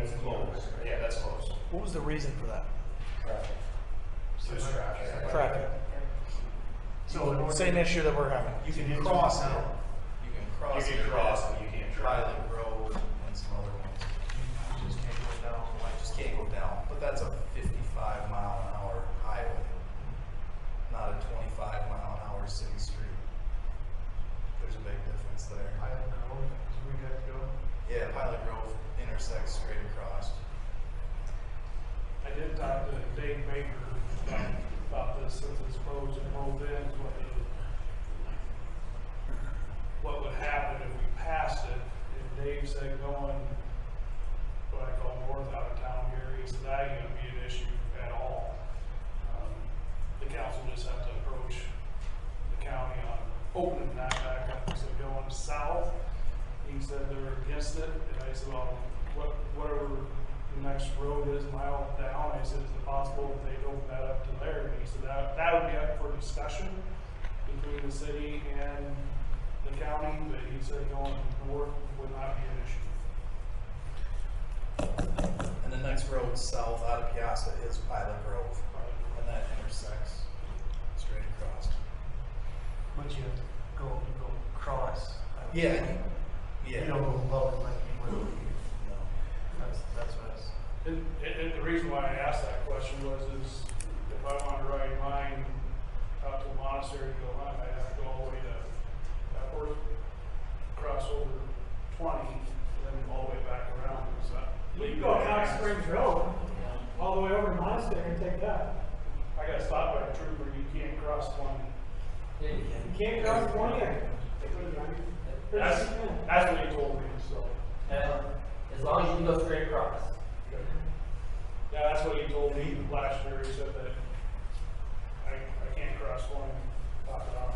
That's close. Yeah, that's close. What was the reason for that? Just traffic. Traffic. So Same issue that we're having. You can cross it. You can cross You can cross it, you can't drive. Highland Grove and some other ones. you just can't go down. You just can't go down, but that's a 55-mile-an-hour highway, not a 25-mile-an-hour city street. There's a big difference there. I don't know, is where you got to go? Yeah, Highland Grove intersects straight across. I did talk to Dave Baker about this, since it's pros and both ends, what would happen if we passed it. And Dave said going, what I call north out of town here, he said that ain't gonna be an issue at all. The council just have to approach the county on opening that back up. He said going south, he said they're against it, and I said, well, whatever the next road is a mile down, I said, is it possible that they open that up to there? And he said that would be up for discussion between the city and the county, but he said going north would not be an issue. And the next road south out of Peosta is Pilot Grove, and that intersects straight across. But you have to go across. Yeah, yeah. You don't go above it like you would. No. That's what I was. And the reason why I asked that question was, is if I wanted to ride mine out to the monastery to go on, I'd have to go all the way to Epworth, cross over 20, and then all the way back around. You can go Cox Springs Road, all the way over to Monastery and take that. I got stopped by a trooper, you can't cross 20. You can't cross 20. That's what he told me, so. As long as you can go straight across. Yeah, that's what he told me last year. He said that I can't cross 20, top it off.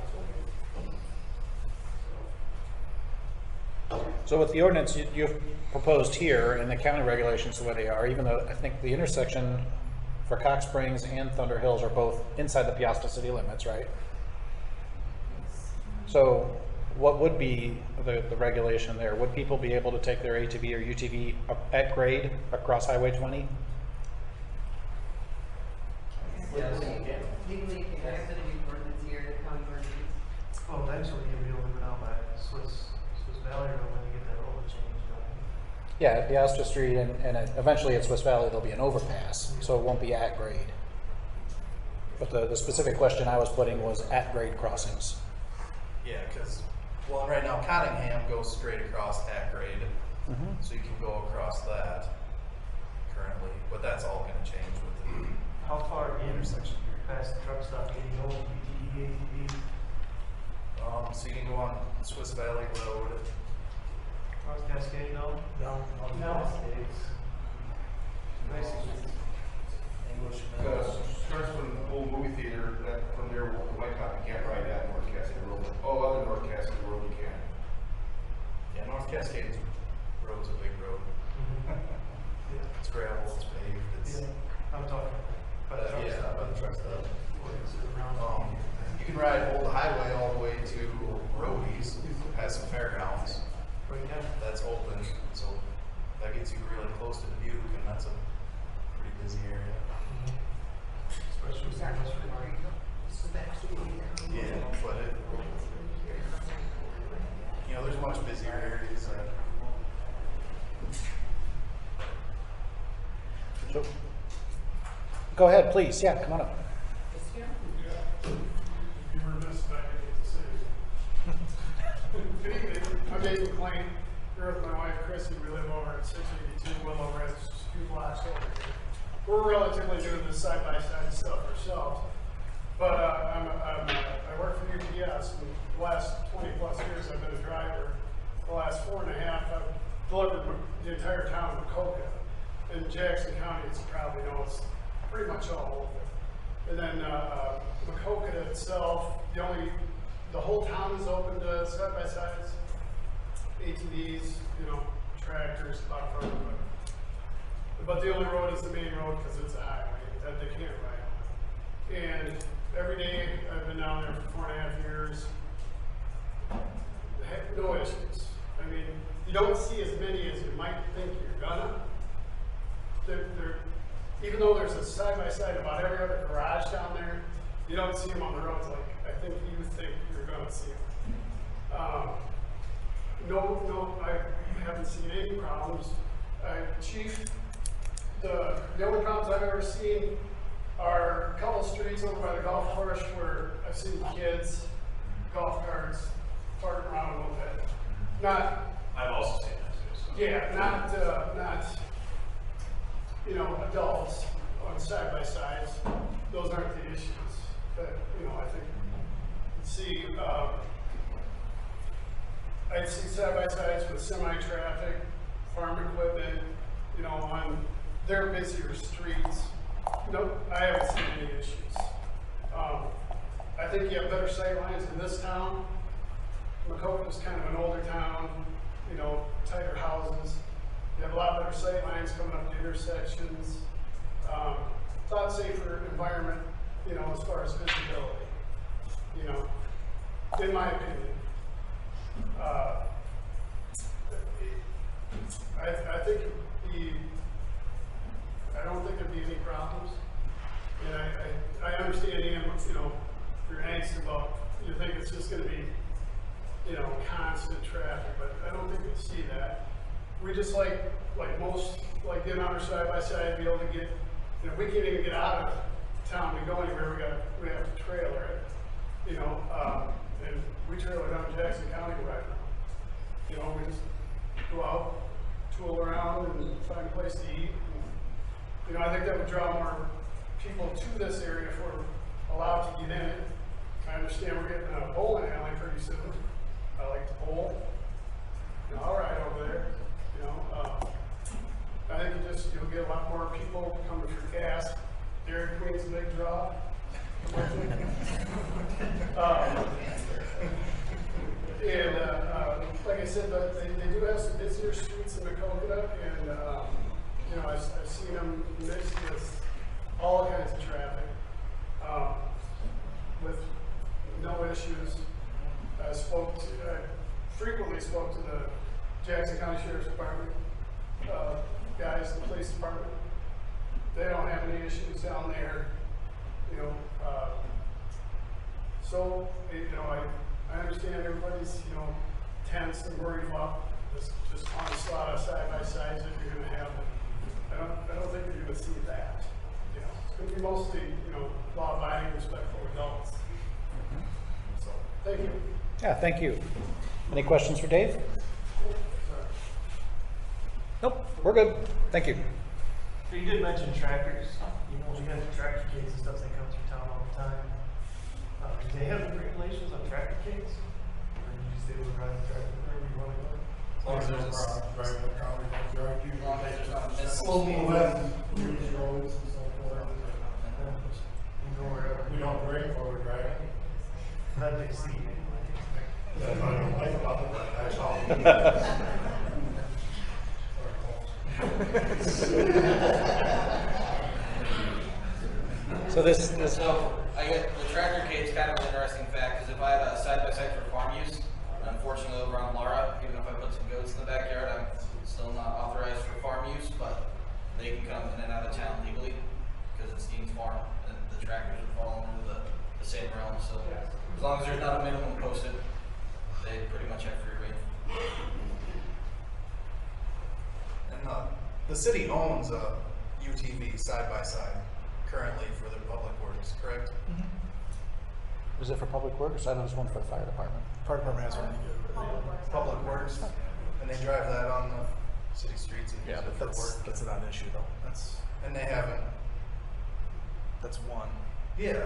So with the ordinance you've proposed here and the county regulations the way they are, even though I think the intersection for Cox Springs and Thunder Hills are both inside the Peosta city limits, right? So what would be the regulation there? Would people be able to take their ATV or UTV at grade across Highway 20? Yes, legally, if you have to do ordinance here, the county ordinance. Well, eventually you'll be able to go down by Swiss Valley Road when you get that over change done. Yeah, at Peosta Street and eventually at Swiss Valley there'll be an overpass, so it won't be at grade. But the specific question I was putting was at grade crossings. Yeah, because, well, right now Cottingham goes straight across at grade, so you can go across that currently, but that's all going to change with the How far in intersection. past the truck stop can you go with UTV, ATV? So you can go on Swiss Valley Road. Cross Cascade, no? No. Cascades. Nice. Because starts from the old movie theater, that from there, White Top, you can't ride that North Cascade Road. Oh, other North Cascade Road you can. Yeah, North Cascade Road's a big road. It's gravel, it's paved, it's. Yeah, I'm talking about the truck Yeah, stop. by the truck stop. Or is it around? You can ride Old Highway all the way to Rhodey's, past the fairgrounds. Right now. That's open, so that gets you really close to Dubuque, and that's a pretty busy area. Especially with industrial park. Yeah, but it, you know, there's much busier areas. So, go ahead, please. Yeah, come on up. You were missed back in the city. Good evening, I'm Dave McLean, here with my wife Chrissy. We live over at 682 Willow Ridge, just a few blocks over here. We're relatively doing this side-by-side stuff ourselves, but I work for UPS, and the last 20 plus years I've been a driver. The last 4.5, I've delivered the entire town of Peosta. In Jackson County, as you probably know, it's pretty much all over. And then Peosta itself, the whole town is open to side-by-sides, ATVs, tractors, about front of it. But the only road is the main road because it's a highway that they can't ride on. And every day I've been down there for 4.5 years, no issues. I mean, you don't see as many as you might think you're gonna, even though there's a side-by-side about every other garage down there, you don't see them on the roads like I think you think you're gonna see them. No, I haven't seen any problems. Chief, the only problems I've ever seen are a couple streets over by the golf course where I've seen kids, golf carts, parking around a little bit. Not. I've also seen that too. So. Yeah, not adults on side by sides. Those aren't the issues that I think see. I'd see side by sides with semi-traffic, farm equipment, on their busier streets. Nope, I haven't seen any issues. I think you have better sight lines in this town. Macoka is kind of an older town, tighter houses. You have a lot better sight lines coming up to intersections. Thought safer environment, as far as visibility, in my opinion. I think I don't think there'd be any problems. And I understand, Ian, your angst about, you think it's just going to be, constant traffic, but I don't think we'd see that. We just like most, getting on our side by side, be able to get, we can't even get out of town to go anywhere. We have to trailer it, and we trailer down in Jackson County right now. We just go out, tool around, and find a place to eat. And, I think that would draw more people to this area if we're allowed to get in it. I understand we're getting a bowling alley pretty soon. I like to bowl. All right over there. I think you'll get a lot more people coming for gas. Dairy Queen's a big draw. And like I said, but they do have some busier streets in Macoka, and I've seen them mixed with all kinds of traffic, with no issues. I frequently spoke to the Jackson County Sheriff's Department guys, the police department. They don't have any issues down there, so I understand everybody's tense and worried about this onslaught of side by sides that you're going to have. I don't think you're going to see that. It's going to be mostly law-abiding, respectful adults. So thank you. Yeah, thank you. Any questions for Dave? Nope, we're good. Thank you. So you did mention tractors. We got the tractor case and stuff that come through town all the time. Do they have regulations on tractor case? Or do you just able to drive the tractor wherever you want to go? As long as there's a driving the car, we don't drive you. As long as there's not a Slow moving, use roads and so forth. You go wherever. We don't drink while we're driving. That they see. That's what I don't like about it, but that's all. So this. So I get the tractor cate's kind of an interesting fact, because if I had a side-by-side for farm use, unfortunately over on Lara, even if I put some goats in the backyard, I'm still not authorized for farm use, but they can come in and out of town legally, because it's Dean's Farm, and the tractors would fall under the same realm, so as long as there's not a minimum posted, they pretty much have free reign. And the city owns a UTV side-by-side currently for their public works, correct? Mm-hmm. Is it for public works? I know there's one for the fire department. Fire department has one. Public works, and they drive that on the city streets and use Yeah, it but for work. that's not an issue though. And they haven't. That's one. Yeah.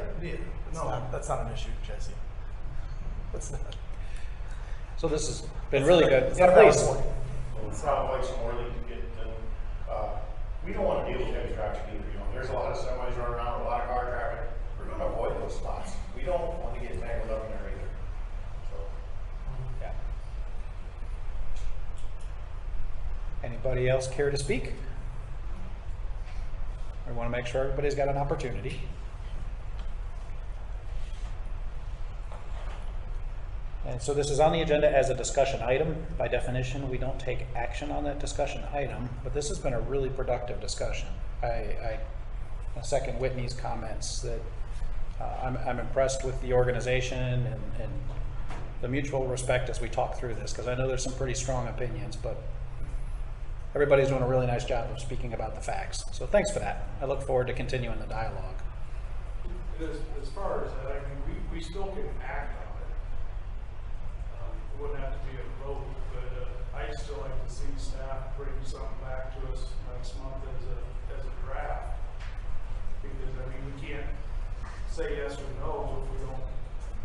That's not an issue, Jesse. That's not. So this has been really good. It's Yeah, not a valid please. point. Well, it's not like some more than you get done. We don't want to deal with heavy traffic either. There's a lot of semis running around, a lot of car traffic. We're going to avoid those spots. We don't want to get tangled up in there either. So, Yeah. Anybody else care to speak? We want to make sure everybody's got an opportunity. And so this is on the agenda as a discussion item. By definition, we don't take action on that discussion item, but this has been a really productive discussion. I second Whitney's comments that I'm impressed with the organization and the mutual respect as we talk through this, because I know there's some pretty strong opinions, but everybody's doing a really nice job of speaking about the facts. So thanks for that. I look forward to continuing the dialogue. As far as that, I mean, we still can act on it. It wouldn't have to be a vote, but I'd still like to see staff bring something back to us next month as a draft. Because, I mean, we can't say yes or no if we don't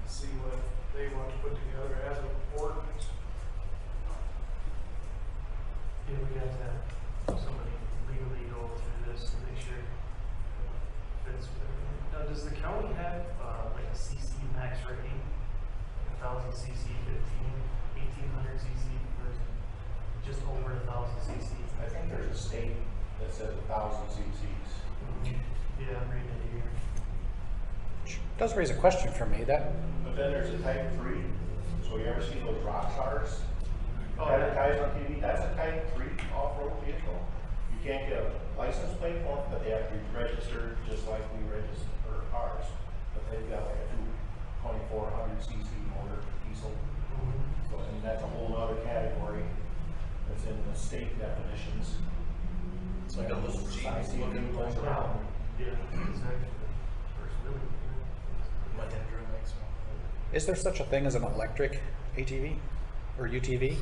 see what they want to put together as an ordinance. Yeah, we have to have somebody legally go through this to make sure it fits with everything. Now, does the county have like a CC max rating? 1,000 cc, 1,800 cc, or is it just over 1,000 cc? I think there's a state that says 1,000 cc's. Yeah, I'm reading it here. Which does raise a question for me. That. But then there's a type 3. So you ever see those rock stars Oh, advertised on TV? That's a type 3 off-road vehicle. You can't get a license plate for them, but they have to be registered just like we register ours. But they've got like a 2,400 cc motor diesel. So, and that's a whole other category that's in the state definitions. It's like a little Jeep looking going around. Yeah, exactly. My Andrew makes one. Is there such a thing as an electric ATV or UTV?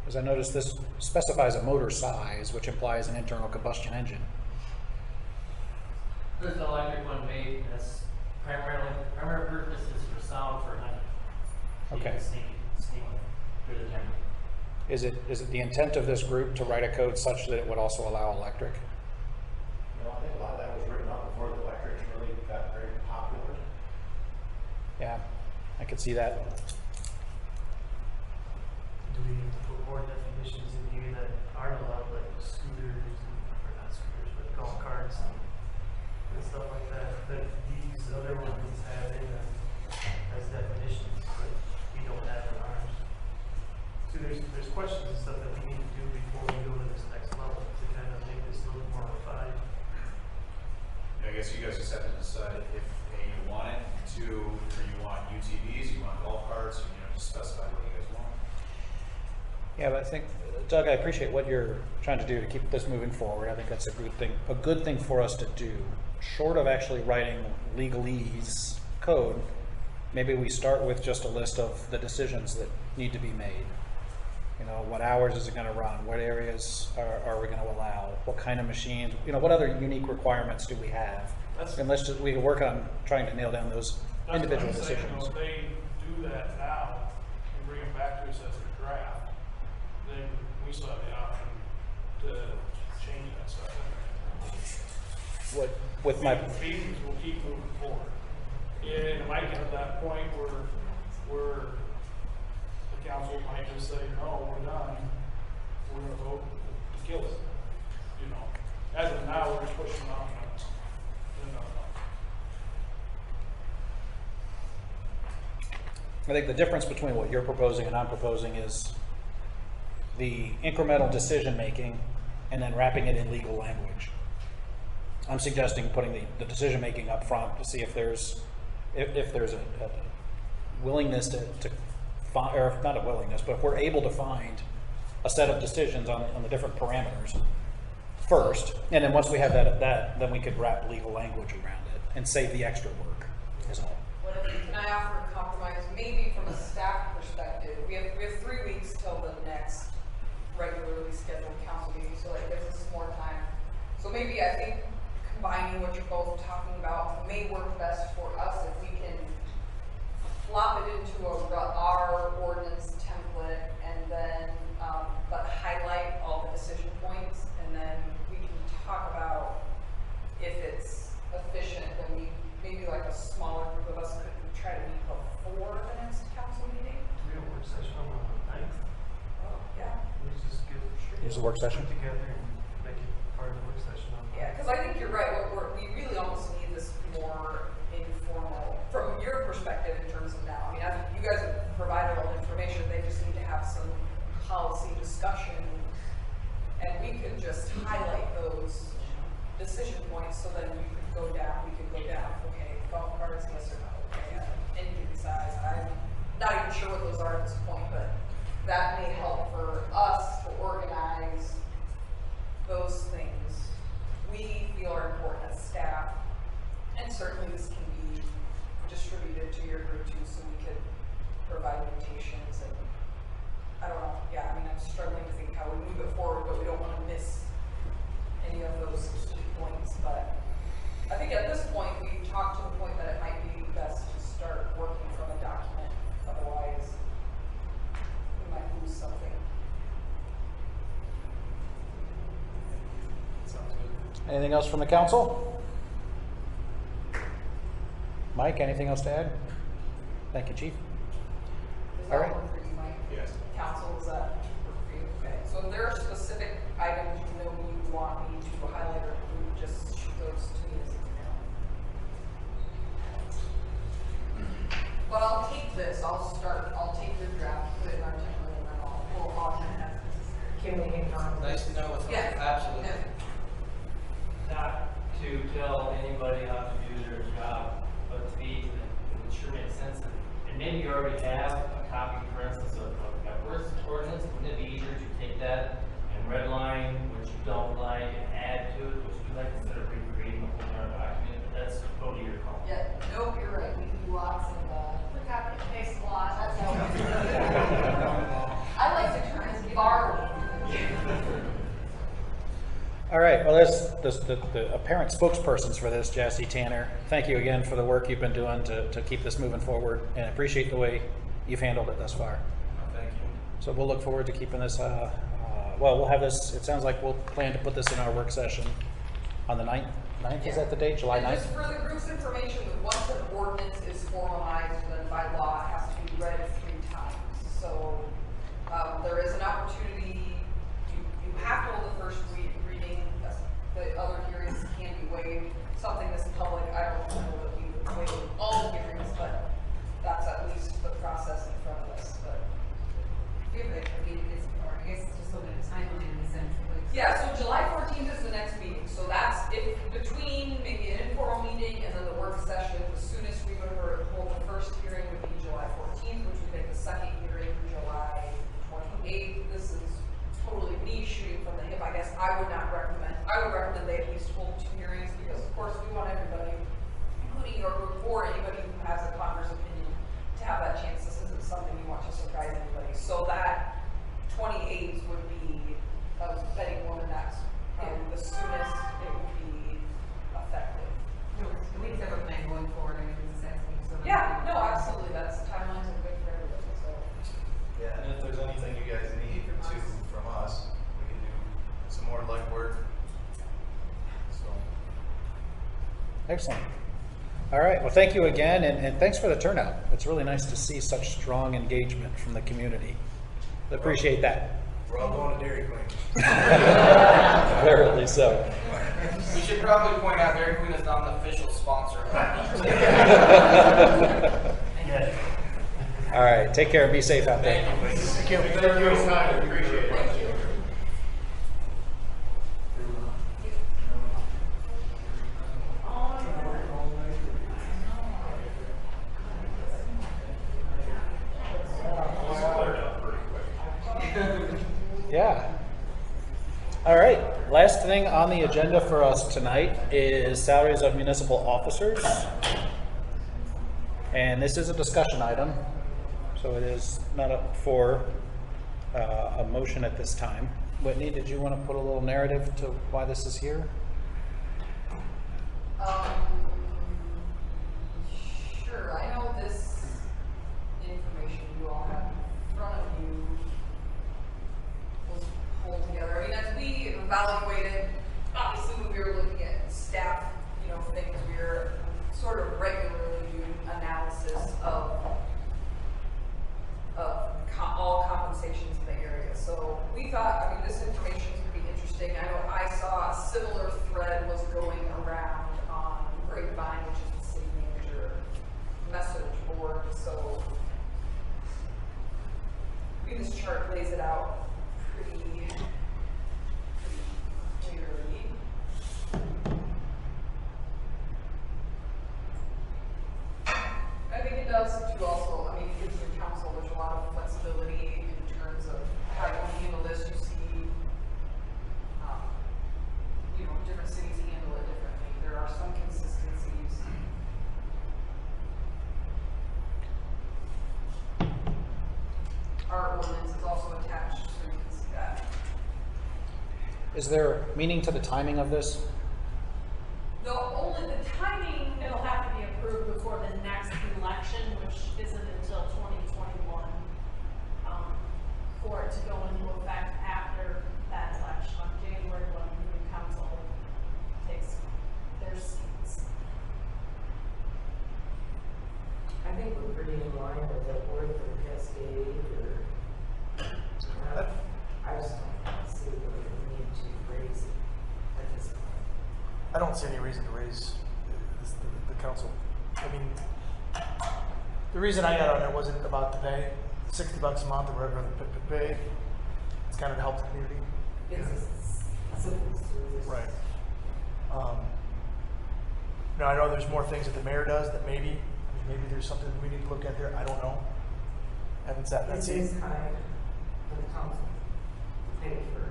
Because I noticed this specifies a motor size, which implies an internal combustion engine. There's an electric one made that's primary purpose is for sound for hunting. So you Okay. can sneak through the timber. Is it the intent of this group to write a code such that it would also allow electric? You know, I think a lot of that was written up before the electrics really got very popular. Yeah, I could see that. Do we need to put more definitions in here that aren't allowed, like scooters, or not scooters, but golf carts and stuff like that, that these other ones have in them as definitions, but we don't have in ours? So there's questions and stuff that we need to do before we go to this next level to kind of make this a little more refined. Yeah, I guess you guys just have to decide if you want it to, or you want UTVs, you want golf carts, you know, just specify what you guys want. Yeah, but I think, Doug, I appreciate what you're trying to do to keep this moving forward. I think that's a good thing for us to do. Short of actually writing legalese code, maybe we start with just a list of the decisions that need to be made. You know, what hours is it going to run? What areas are we going to allow? What kind of machines? You know, what other unique requirements do we have? And we can work on trying to nail down those individual decisions. You know, if they do that now and bring it back to us as a draft, then we still have the option to change that stuff. With my Meetings will keep moving forward. And it might get to that point where the council might just say, no, we're done. We're gonna vote to kill it. You know, as of now, we're just pushing on. I think the difference between what you're proposing and I'm proposing is the incremental decision making and then wrapping it in legal language. I'm suggesting putting the decision making up front to see if there's a willingness to find, or not a willingness, but if we're able to find a set of decisions on the different parameters first, and then once we have that, then we could wrap legal language around it and save the extra work, is all. Can I offer a compromise? Maybe from a staff perspective, we have 3 weeks till the next regularly scheduled council meeting, so that gives us more time. So maybe I think combining what you're both talking about may work best for us if we can flop it into our ordinance template and then but highlight all the decision points, and then we can talk about if it's efficient, then we maybe like a smaller group of us could try to meet before the next council meeting. We have a work session on the 9th. Oh, yeah. We just get Use the work session? put together and make it part of the work session on the 9th. Yeah, because I think you're right. We really almost need this more informal from your perspective in terms of now. I mean, you guys have provided all the information. They just need to have some policy discussion, and we could just highlight those decision points, so then we could go down, okay, golf carts, yes or no, okay, any given size. I'm not even sure what those are at this point, but that may help for us to organize those things we feel are important as staff. And certainly this can be distributed to your group too, so we could provide notations and, I don't know, yeah, I mean, I'm struggling to think how we move it forward, but we don't want to miss any of those key points. But I think at this point, we've talked to the point that it might be best to start working from a document, otherwise we might lose something. Anything else from the council? Mike, anything else to add? Thank you, Chief. Is All that right. one for you, Mike? Yes. Council, is that work for you? Okay. So if there are specific items you know you want me to highlight or include, just shoot those to me as an email. But I'll take this, I'll take your draft, put it in our template, and then we'll augment as necessary. Can we hang on? Nice to know what's on. Yeah. Absolutely. Yeah. Not to tell anybody how to do their job, but to be, it sure makes sense. And maybe you already have a copy, for instance, of Epworth's ordinance. Wouldn't it be easier to take that and redline what you don't like and add to it, what you like, instead of recreating the whole entire document? That's totally your call. Yeah, nope, you're right, we can do lots of, we copy and paste a lot, that's how we do it. I like to turn this borrowing. All right, well, there's the apparent spokespersons for this, Jassy, Tanner. Thank you again for the work you've been doing to keep this moving forward, and appreciate the way you've handled it thus far. Thank you. So we'll look forward to keeping this, well, we'll have this, it sounds like we'll plan to put this in our work session on the 9th. 9th, is that the date, July 9th? And just for the group's information, once an ordinance is formalized, then by law, it has to be read 3 times. So there is an opportunity, you have to hold the first reading, the other hearings can be waived. Something this public, I don't know that we would waive all the hearings, but that's at least the process in front of us. But I guess it's just looking at a timeline essentially. yeah, so July 14th is the next meeting. So that's if between maybe an informal meeting and then the work session, the soonest we would hold the first hearing would be July 14th, which would make the second hearing July 28th. This is totally me shooting from the hip. I guess I would recommend they at least hold 2 hearings, because of course we want everybody, including your group or anybody who has a Congress opinion, to have that chance. This isn't something you want to surprise anybody. So that 28th would be, betting woman, that's probably the soonest it would be effective. We just have a plan going forward, I mean, this is asking so. Yeah, no, absolutely. That's timelines are good for everybody. So Yeah, and if there's anything you guys need from us, we can do some more legwork. So. Excellent. All right, well, thank you again, and thanks for the turnout. It's really nice to see such strong engagement from the community. Appreciate that. We're all going to Dairy Queen. Apparently so. We should probably point out Dairy Queen is not an official sponsor. All right, take care and be safe out there. Thank you. Thank you. Appreciate it. Thank you. Yeah. All right, last thing on the agenda for us tonight is salaries of municipal officers. And this is a discussion item, so it is not up for a motion at this time. Whitney, did you want to put a little narrative to why this is here? sure. I know this information you all have in front of you was pulled together. I mean, as we evaluated, obviously when we were looking at staff, things, we were sort of regularly doing analysis of all compensations in the area. So we thought, this information is pretty interesting. I know I saw a similar thread was going around on Grapevine, which is the city manager message board. So this chart lays it out pretty clear. Is there meaning to the timing of this? The timing, it'll have to be approved before the next election, which isn't until 2021, for it to go into effect after that election on January when the new council takes their seats. I think we're pretty in line with the Worth or Cascade or, I just don't see where we need to raise it at this point. I don't see any reason to raise the council. I mean, the reason I got on it wasn't about the pay. $60 a month or whatever the pay. It's kind of to help the community. It's a civil service. Right. Now I know there's more things that the mayor does that maybe there's something we need to look at there. I don't know. Haven't sat in that It seat. is high for the council. Pay for.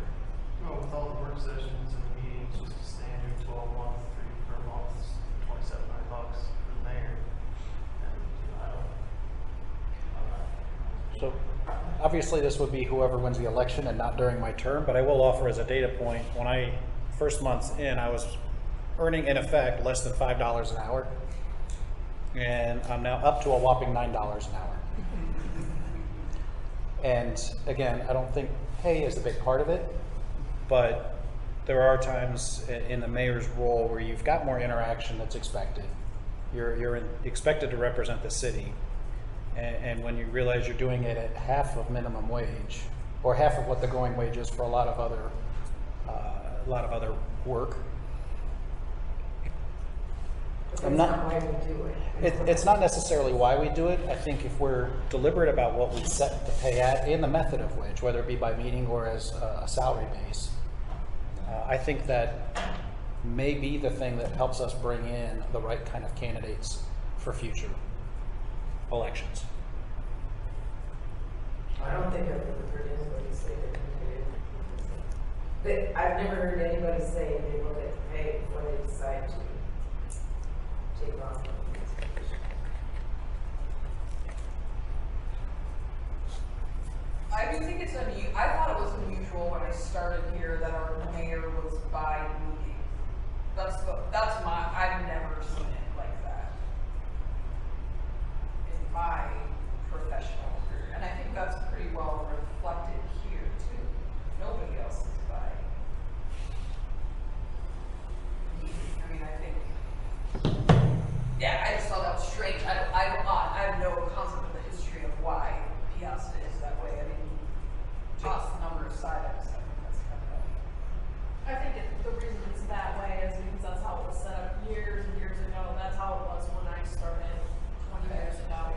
Well, with all the work sessions and the meetings, just a standard 12-month, 3 per month, $2,700 for the mayor. And, I don't. So obviously this would be whoever wins the election and not during my term, but I will offer as a data point, when I first months in, I was earning in effect less than $5 an hour. And I'm now up to a whopping $9 an hour. And again, I don't think pay is a big part of it, but there are times in the mayor's role where you've got more interaction that's expected. You're expected to represent the city. And when you realize you're doing it at half of minimum wage, or half of what the going wage is for a lot of other work, That's not why we do it. it's not necessarily why we do it. I think if we're deliberate about what we set the pay at and the method of which, whether it be by meeting or as a salary base, I think that may be the thing that helps us bring in the right kind of candidates for future elections. I don't think I've ever heard anybody say that. I've never heard anybody say they look at the pay before they decide to take on. I do think it's I thought it was unusual when I started here that our mayor was by meeting. I've never seen it like that in my professional career. And I think that's pretty well reflected here too. Nobody else is by meeting. I mean, I think, yeah, I just thought that was strange. I have no concept of the history of why Peosta is that way. I mean, just the number of side items, I think that's kind of. I think the reason it's that way is because that's how it was set up years and years ago. That's how it was when I started 20 years ago.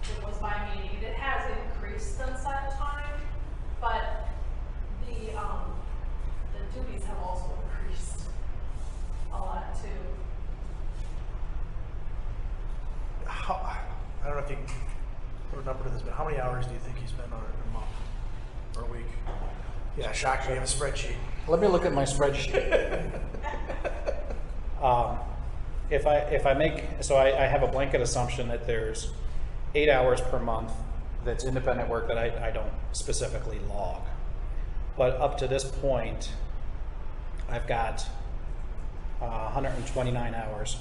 It was by meeting. It has increased since that time, but the duties have also increased a lot too. I don't know if you can put a number to this, but how many hours do you think you spend on it a month or a week? Yeah, shocker, you have a spreadsheet. Let me look at my spreadsheet. If I make, so I have a blanket assumption that there's 8 hours per month that's independent work that I don't specifically log. But up to this point, I've got 129 hours,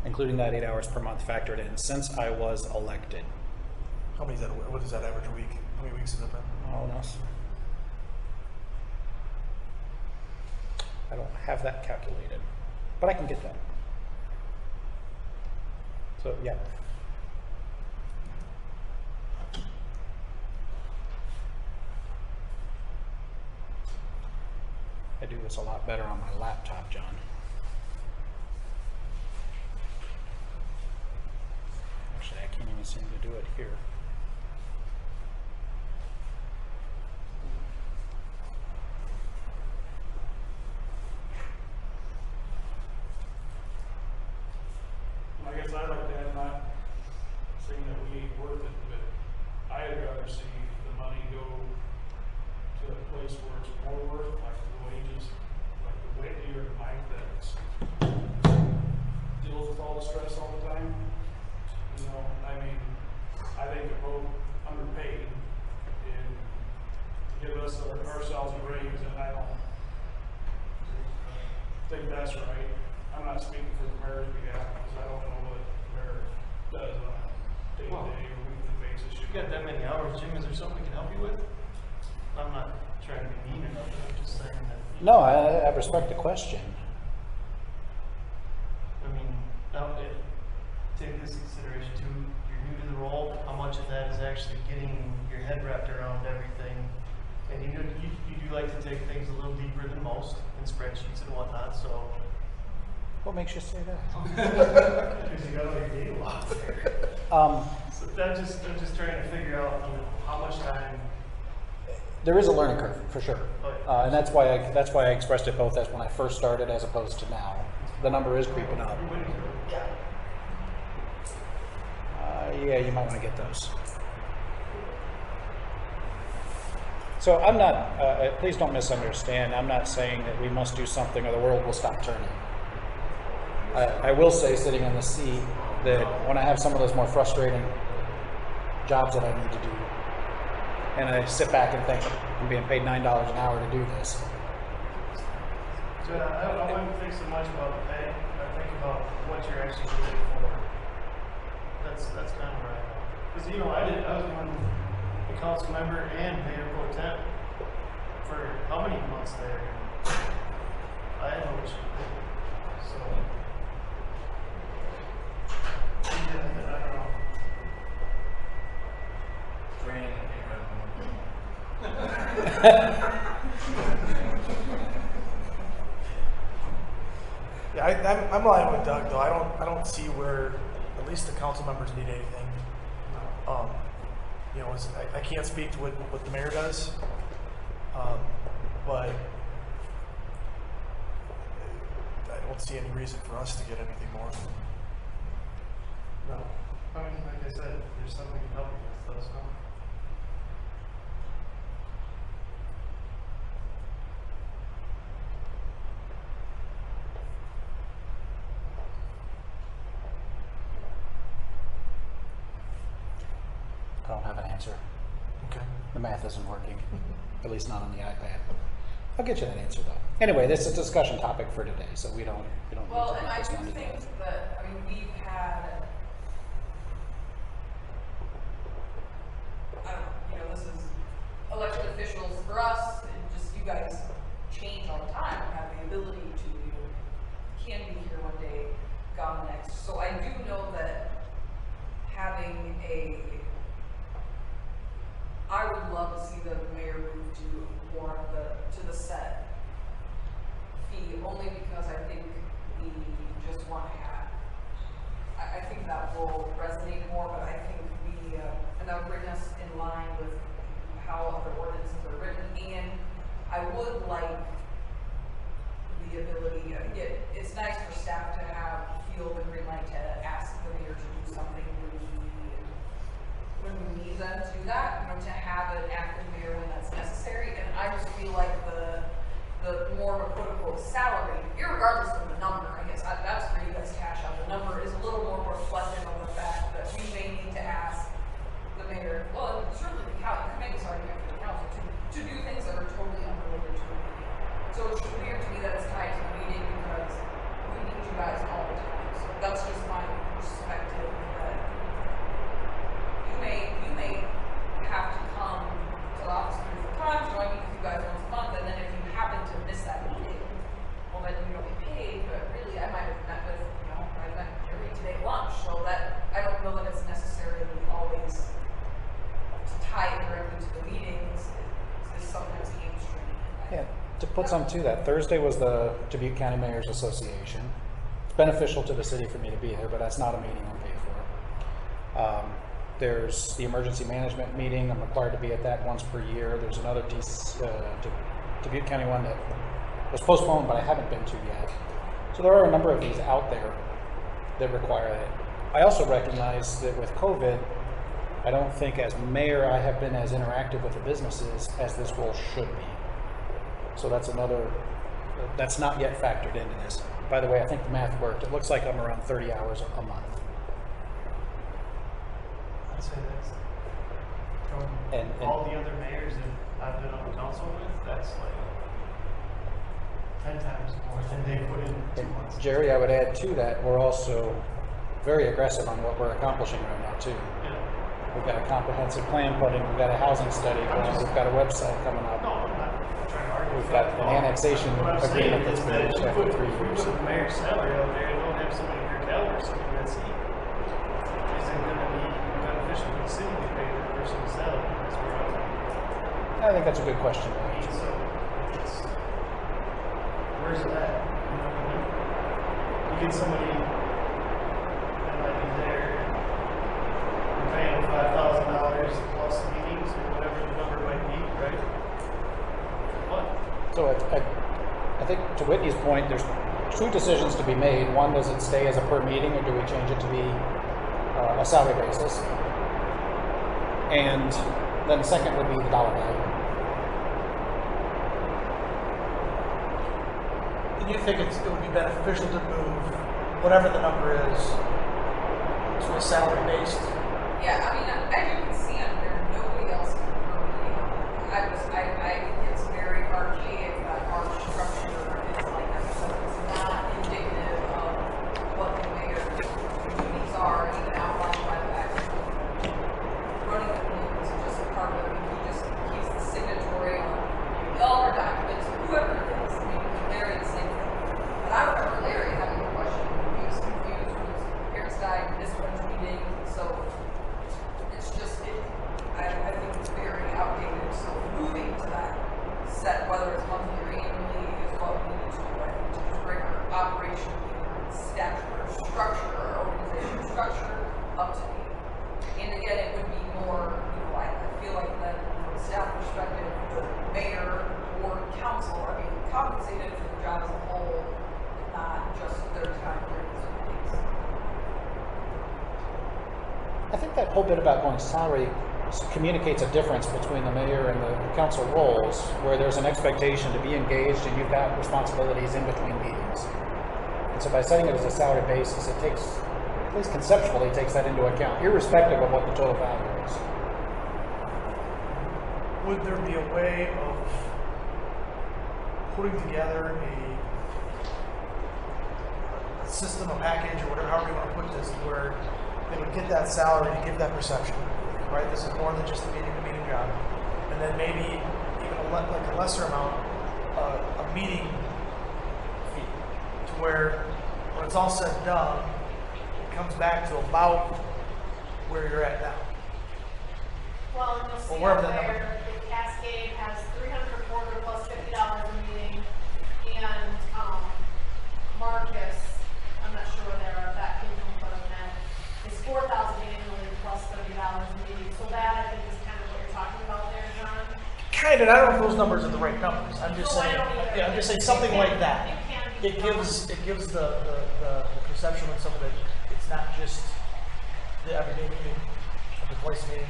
including that 8 hours per month factored in since I was elected. How many is that? What is that average week? How many weeks has it been? Oh, no. I don't have that calculated, but I can get that. So, yeah. I do this a lot better on my laptop, John. Actually, I can't even seem to do it here. I guess I'd like to add, not saying that we ain't worth it, but I'd rather see the money go to a place where it's more worth, like the wages, like the way you're Mike that deals with all the stress all the time. You know, I mean, I think if ourselves a break, because I don't think that's right. I'm not speaking for the mayor's behalf, because I don't know what the mayor does on a day-to-day or weekly basis. You've got that many hours, Jim, is there something we can help you with? I'm not trying to be mean or nothing, I'm just saying that. No, I respect the question. I mean, now, take this into consideration too, you're new to the role, how much of that is actually getting your head wrapped around everything? And you do like to take things a little deeper than most in spreadsheets and whatnot, so. What makes you say that? Because you got all your data locked there. So I'm just trying to figure out, you know, how much time. There is a learning curve, for sure. Oh, yeah. And that's why I expressed it both as when I first started as opposed to now. The number is creeping up. Yeah, you might want to get those. So I'm not, please don't misunderstand, I'm not saying that we must do something or the world will stop turning. I will say, sitting in the seat, that when I have some of those more frustrating jobs that I need to do, and I sit back and think, I'm being paid $9 an hour to do this. So I wouldn't think so much about the pay, I think about what you're actually doing for. That's kind of right. Because, you know, I was doing a council member and mayor pro temp for how many months there? I had no issue with it. So, yeah, I don't know. Training Yeah, I'm aligned with Doug though. I don't see where at least the council members need anything. You know, I can't speak to what the mayor does, but I don't see any reason for us to get anything more. No. I mean, like I said, there's something we can help you with, though, so. I don't have an answer. Okay. The math isn't working, at least not on the iPad. I'll get you that answer though. Anyway, this is a discussion topic for today, so we don't Well, need to and I make this do one today. think that, I mean, we've had, I don't know, you know, this is elected officials for us, and just you guys change all the time, and have the ability to, you know, can be here one day, gone the next. So I do know that having I would love to see the mayor move to more of to the set fee, only because I think we just want to have, I think that will resonate more, but I think and that would bring us in line with how other ordinances are written, and I would like the ability, I think it's nice for staff to feel the green light to ask the mayor to do something when we need them to do that, you know, to have an active mayor when that's necessary. And I just feel like the more of a quote unquote salary, irregardless of the number, I guess that's where you guys cash out. The number is a little more reflective of the fact that we may need to ask the mayor, well, and certainly the council, you can make this argument for the council to do things that are totally unrelated to the meeting. So it's weird to me that it's tied to the meeting because we need you guys all the time. So that's just my perspective. That you may have to come to the office 3 or 4 times, join me with you guys once a month, and then if you happen to miss that meeting, well then you don't get paid, but really I might have met with, you know, I met every today at lunch, so that, I don't know that it's necessarily always to tie it directly to the meetings, is sometimes hamstringing. Yeah, to put some to that, Thursday was the Dubuque County Mayors Association. It's beneficial to the city for me to be there, but that's not a meeting I'm paid for. There's the emergency management meeting. I'm required to be at that once per year. There's another Dubuque County one that was postponed, but I haven't been to yet. So there are a number of these out there that require it. I also recognize that with COVID, I don't think as mayor I have been as interactive with the businesses as this role should be. So that's that's not yet factored into this. By the way, I think the math worked. It looks like I'm around 30 hours a month. I'd say that's going And all the other mayors that I've been on the council with, that's like 10 times more than they put in 2 months. Jerry, I would add to that, we're also very aggressive on what we're accomplishing right now too. Yeah. We've got a comprehensive plan putting, we've got a housing study going, we've got a website coming up. No, I'm not trying to argue. We've got an annexation What I'm saying agreement that's is been that reached if after we 3 put years. the mayor's salary out there and don't have somebody in your caliber sitting in that seat, is it going to be beneficial to the city to pay that person a salary? That's where I'm at. I think that's a good question. So, it's, where's it at? You know what I mean? You get somebody that might be there, you're paying $5,000 plus meetings or whatever the number might be, right? What? So I think to Whitney's point, there's 2 decisions to be made. One, does it stay as a per meeting or do we change it to be a salary basis? And then the second would be the dollar value. And you think it would be beneficial to move whatever the number is to a salary based? Yeah, I mean, as you can see on here, nobody else can really, I think it's very archaic, that our structure is like that, so it's not indicative of what the mayor's duties are, even outlined by the act. Running the meeting is just a part of it, he just keeps the signatory on all our documents, whoever it is, I mean, Larry, the same thing. But I remember Larry having a question, he was confused when his parents died, missed one meeting, so it's just, I think it's very outdated, so moving to that set, whether it's monthly or annually, is what we need to do, I think, to just bring our operation, stature, structure, our organization structure up to date. And again, it would be more, I feel like then from a staff perspective, the mayor or council are being compensated for the job as a whole, not just their time during these meetings. I think that whole bit about going salary communicates a difference between the mayor and the council roles, where there's an expectation to be engaged and you've got responsibilities in between meetings. And so by setting it as a salary basis, it takes, at least conceptually, takes that into account, irrespective of what the total value is. Would there be a way of putting together a system, a package, or whatever, however you want to put this, where they would get that salary to give that perception, right? This is more than just a meeting job. And then maybe even a lesser amount, a meeting fee, to where when it's all said and done, it comes back to about where you're at now. Well, and you'll see wherever up that number- there, the Cascade has 300 a quarter plus $50 a meeting, and Marcus, I'm not sure where they're at, that came from, but that is $4,000 annually plus $30 a meeting. So that I think is kind of what you're talking about there, John. Kind of. I don't know if those numbers are the right numbers. I'm just No, I saying. don't either. Yeah, I'm just saying something like that. It can It be gives the perception of some of it. It's not just the everyday meeting, or the twice meeting.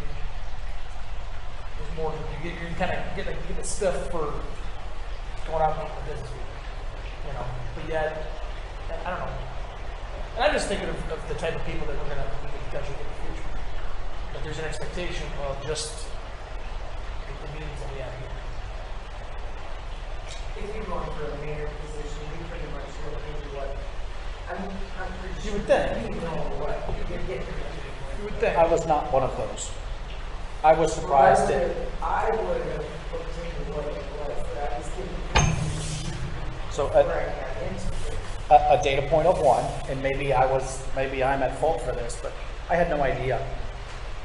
There's more. You kind of get a stiff for going out and meeting the business people, But yet, I don't know. And I'm just thinking of the type of people that we could potentially get in the future. But there's an expectation of just the meetings that we have here. If you're going for a mayor position, you pretty much look into what, I'm pretty You sure would think. you know what you're getting. You would think. I was not one of those. I was surprised that. I would have looked into what it was, but I was thinking. So where I got into it. a data point of 1, and maybe I'm at fault for this, but I had no idea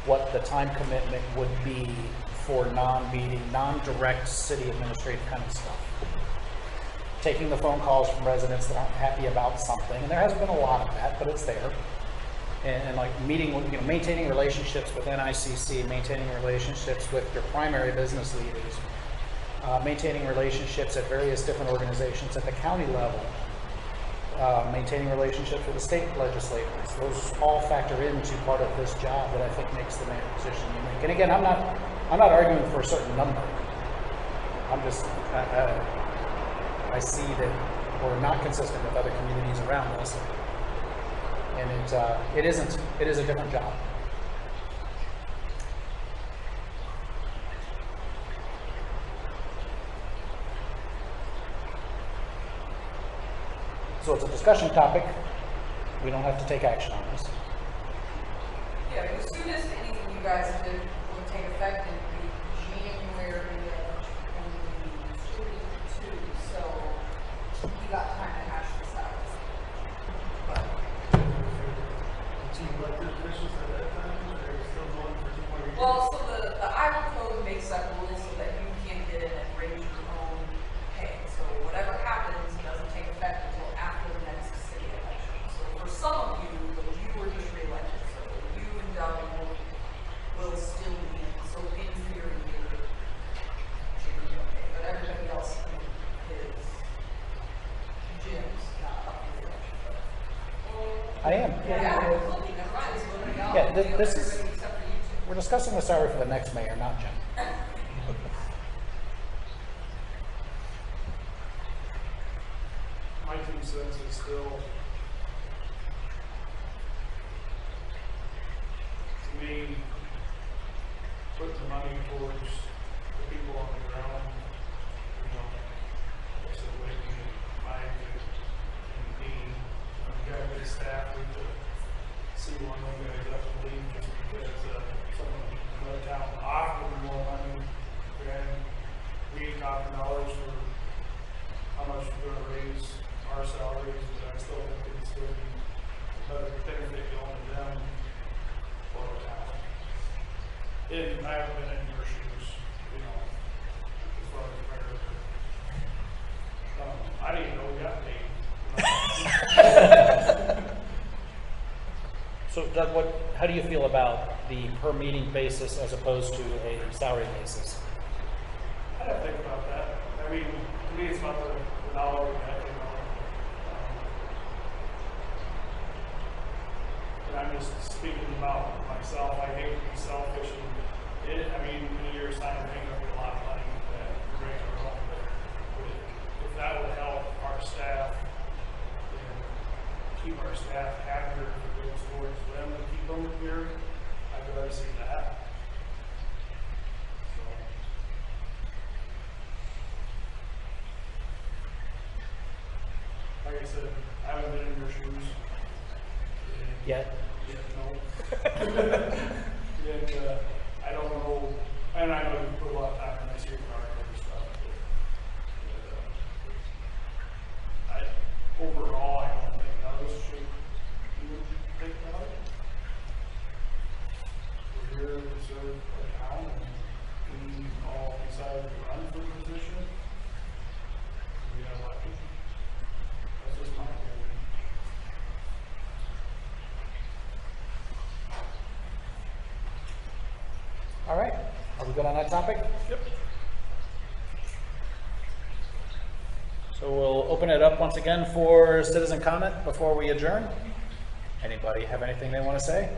what the time commitment would be for non-meeting, non-direct city administrative kind of stuff. Taking the phone calls from residents that aren't happy about something, and there hasn't been a lot of that, but it's there. And like meeting, maintaining relationships with NICC, maintaining relationships with your primary business leaders, maintaining relationships at various different organizations at the county level, maintaining relationships with the state legislators. Those all factor into part of this job that I think makes the mayor position unique. And again, I'm not arguing for a certain number. I'm just, I see that we're not consistent with other communities around us. And it is a different job. So it's a discussion topic. We don't have to take action on this. Yeah, as soon as anything you guys did would take effect in January of 2022, so you got time to hash this out. Well, so the Iowa code makes that rule so that you can get in and raise your own pay. So whatever happens doesn't take effect until after the next city election. So for some of you, you were just reelected. So you and Doug will still be in. So in theory, should be okay. But everybody else is Jim's not up for election. I am. Yeah, that's right. So there you go. Yeah, this is, Everybody except for you two. we're discussing the salary for the next mayor, not Jim. My 2 cents is still, to me, put the money towards the people on the ground. You know, like I said, Whitney, Mike, and Dean, we got good staff. We could see one of them guys up and leave just because some of the town offered more money. And we ain't talking dollars for how much we're gonna raise our salaries, but I still think it's still be a better benefit going to them for the town. And I haven't been in your shoes, you know, as far as mayor. I didn't even know we got paid. So Doug, how do you feel about the per meeting basis as opposed to a salary basis? I have to think about that. I mean, to me, it's about the dollar we get, you know. And I'm just speaking about myself. I hate to be selfish. And I mean, in a year's time, I think there'll be a lot of money that we're going to run there. But if that would help our staff and keep our staff happier, if it goes towards them to keep them here, I'd rather see that. Like I said, I haven't been in your shoes. Yet? No. And I don't know, and I know you put a lot of time in this year for our other stuff. But overall, I don't think those should even think about it. We're here to serve our town, and we all decided to run for the position. We got elected. That's just my opinion. All right, are we good on that topic? Yep. So we'll open it up once again for citizen comment before we adjourn. Anybody have anything they want to say?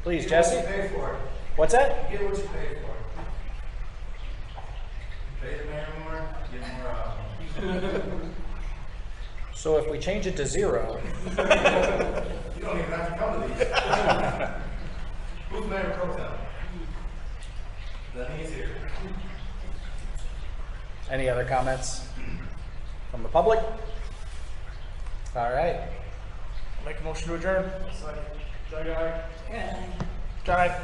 Please, Jesse. What you pay for it. What's that? You get what you pay for. You pay the mayor more, you get more out. So if we change it to 0. You don't even have to come to these. Who's mayor pro tem? Then he's here. Any other comments from the public? All right. I'll make a motion to adjourn. Doug, aye. John, aye.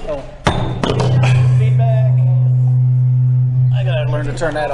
Oh. Feedback. I gotta learn to turn that off.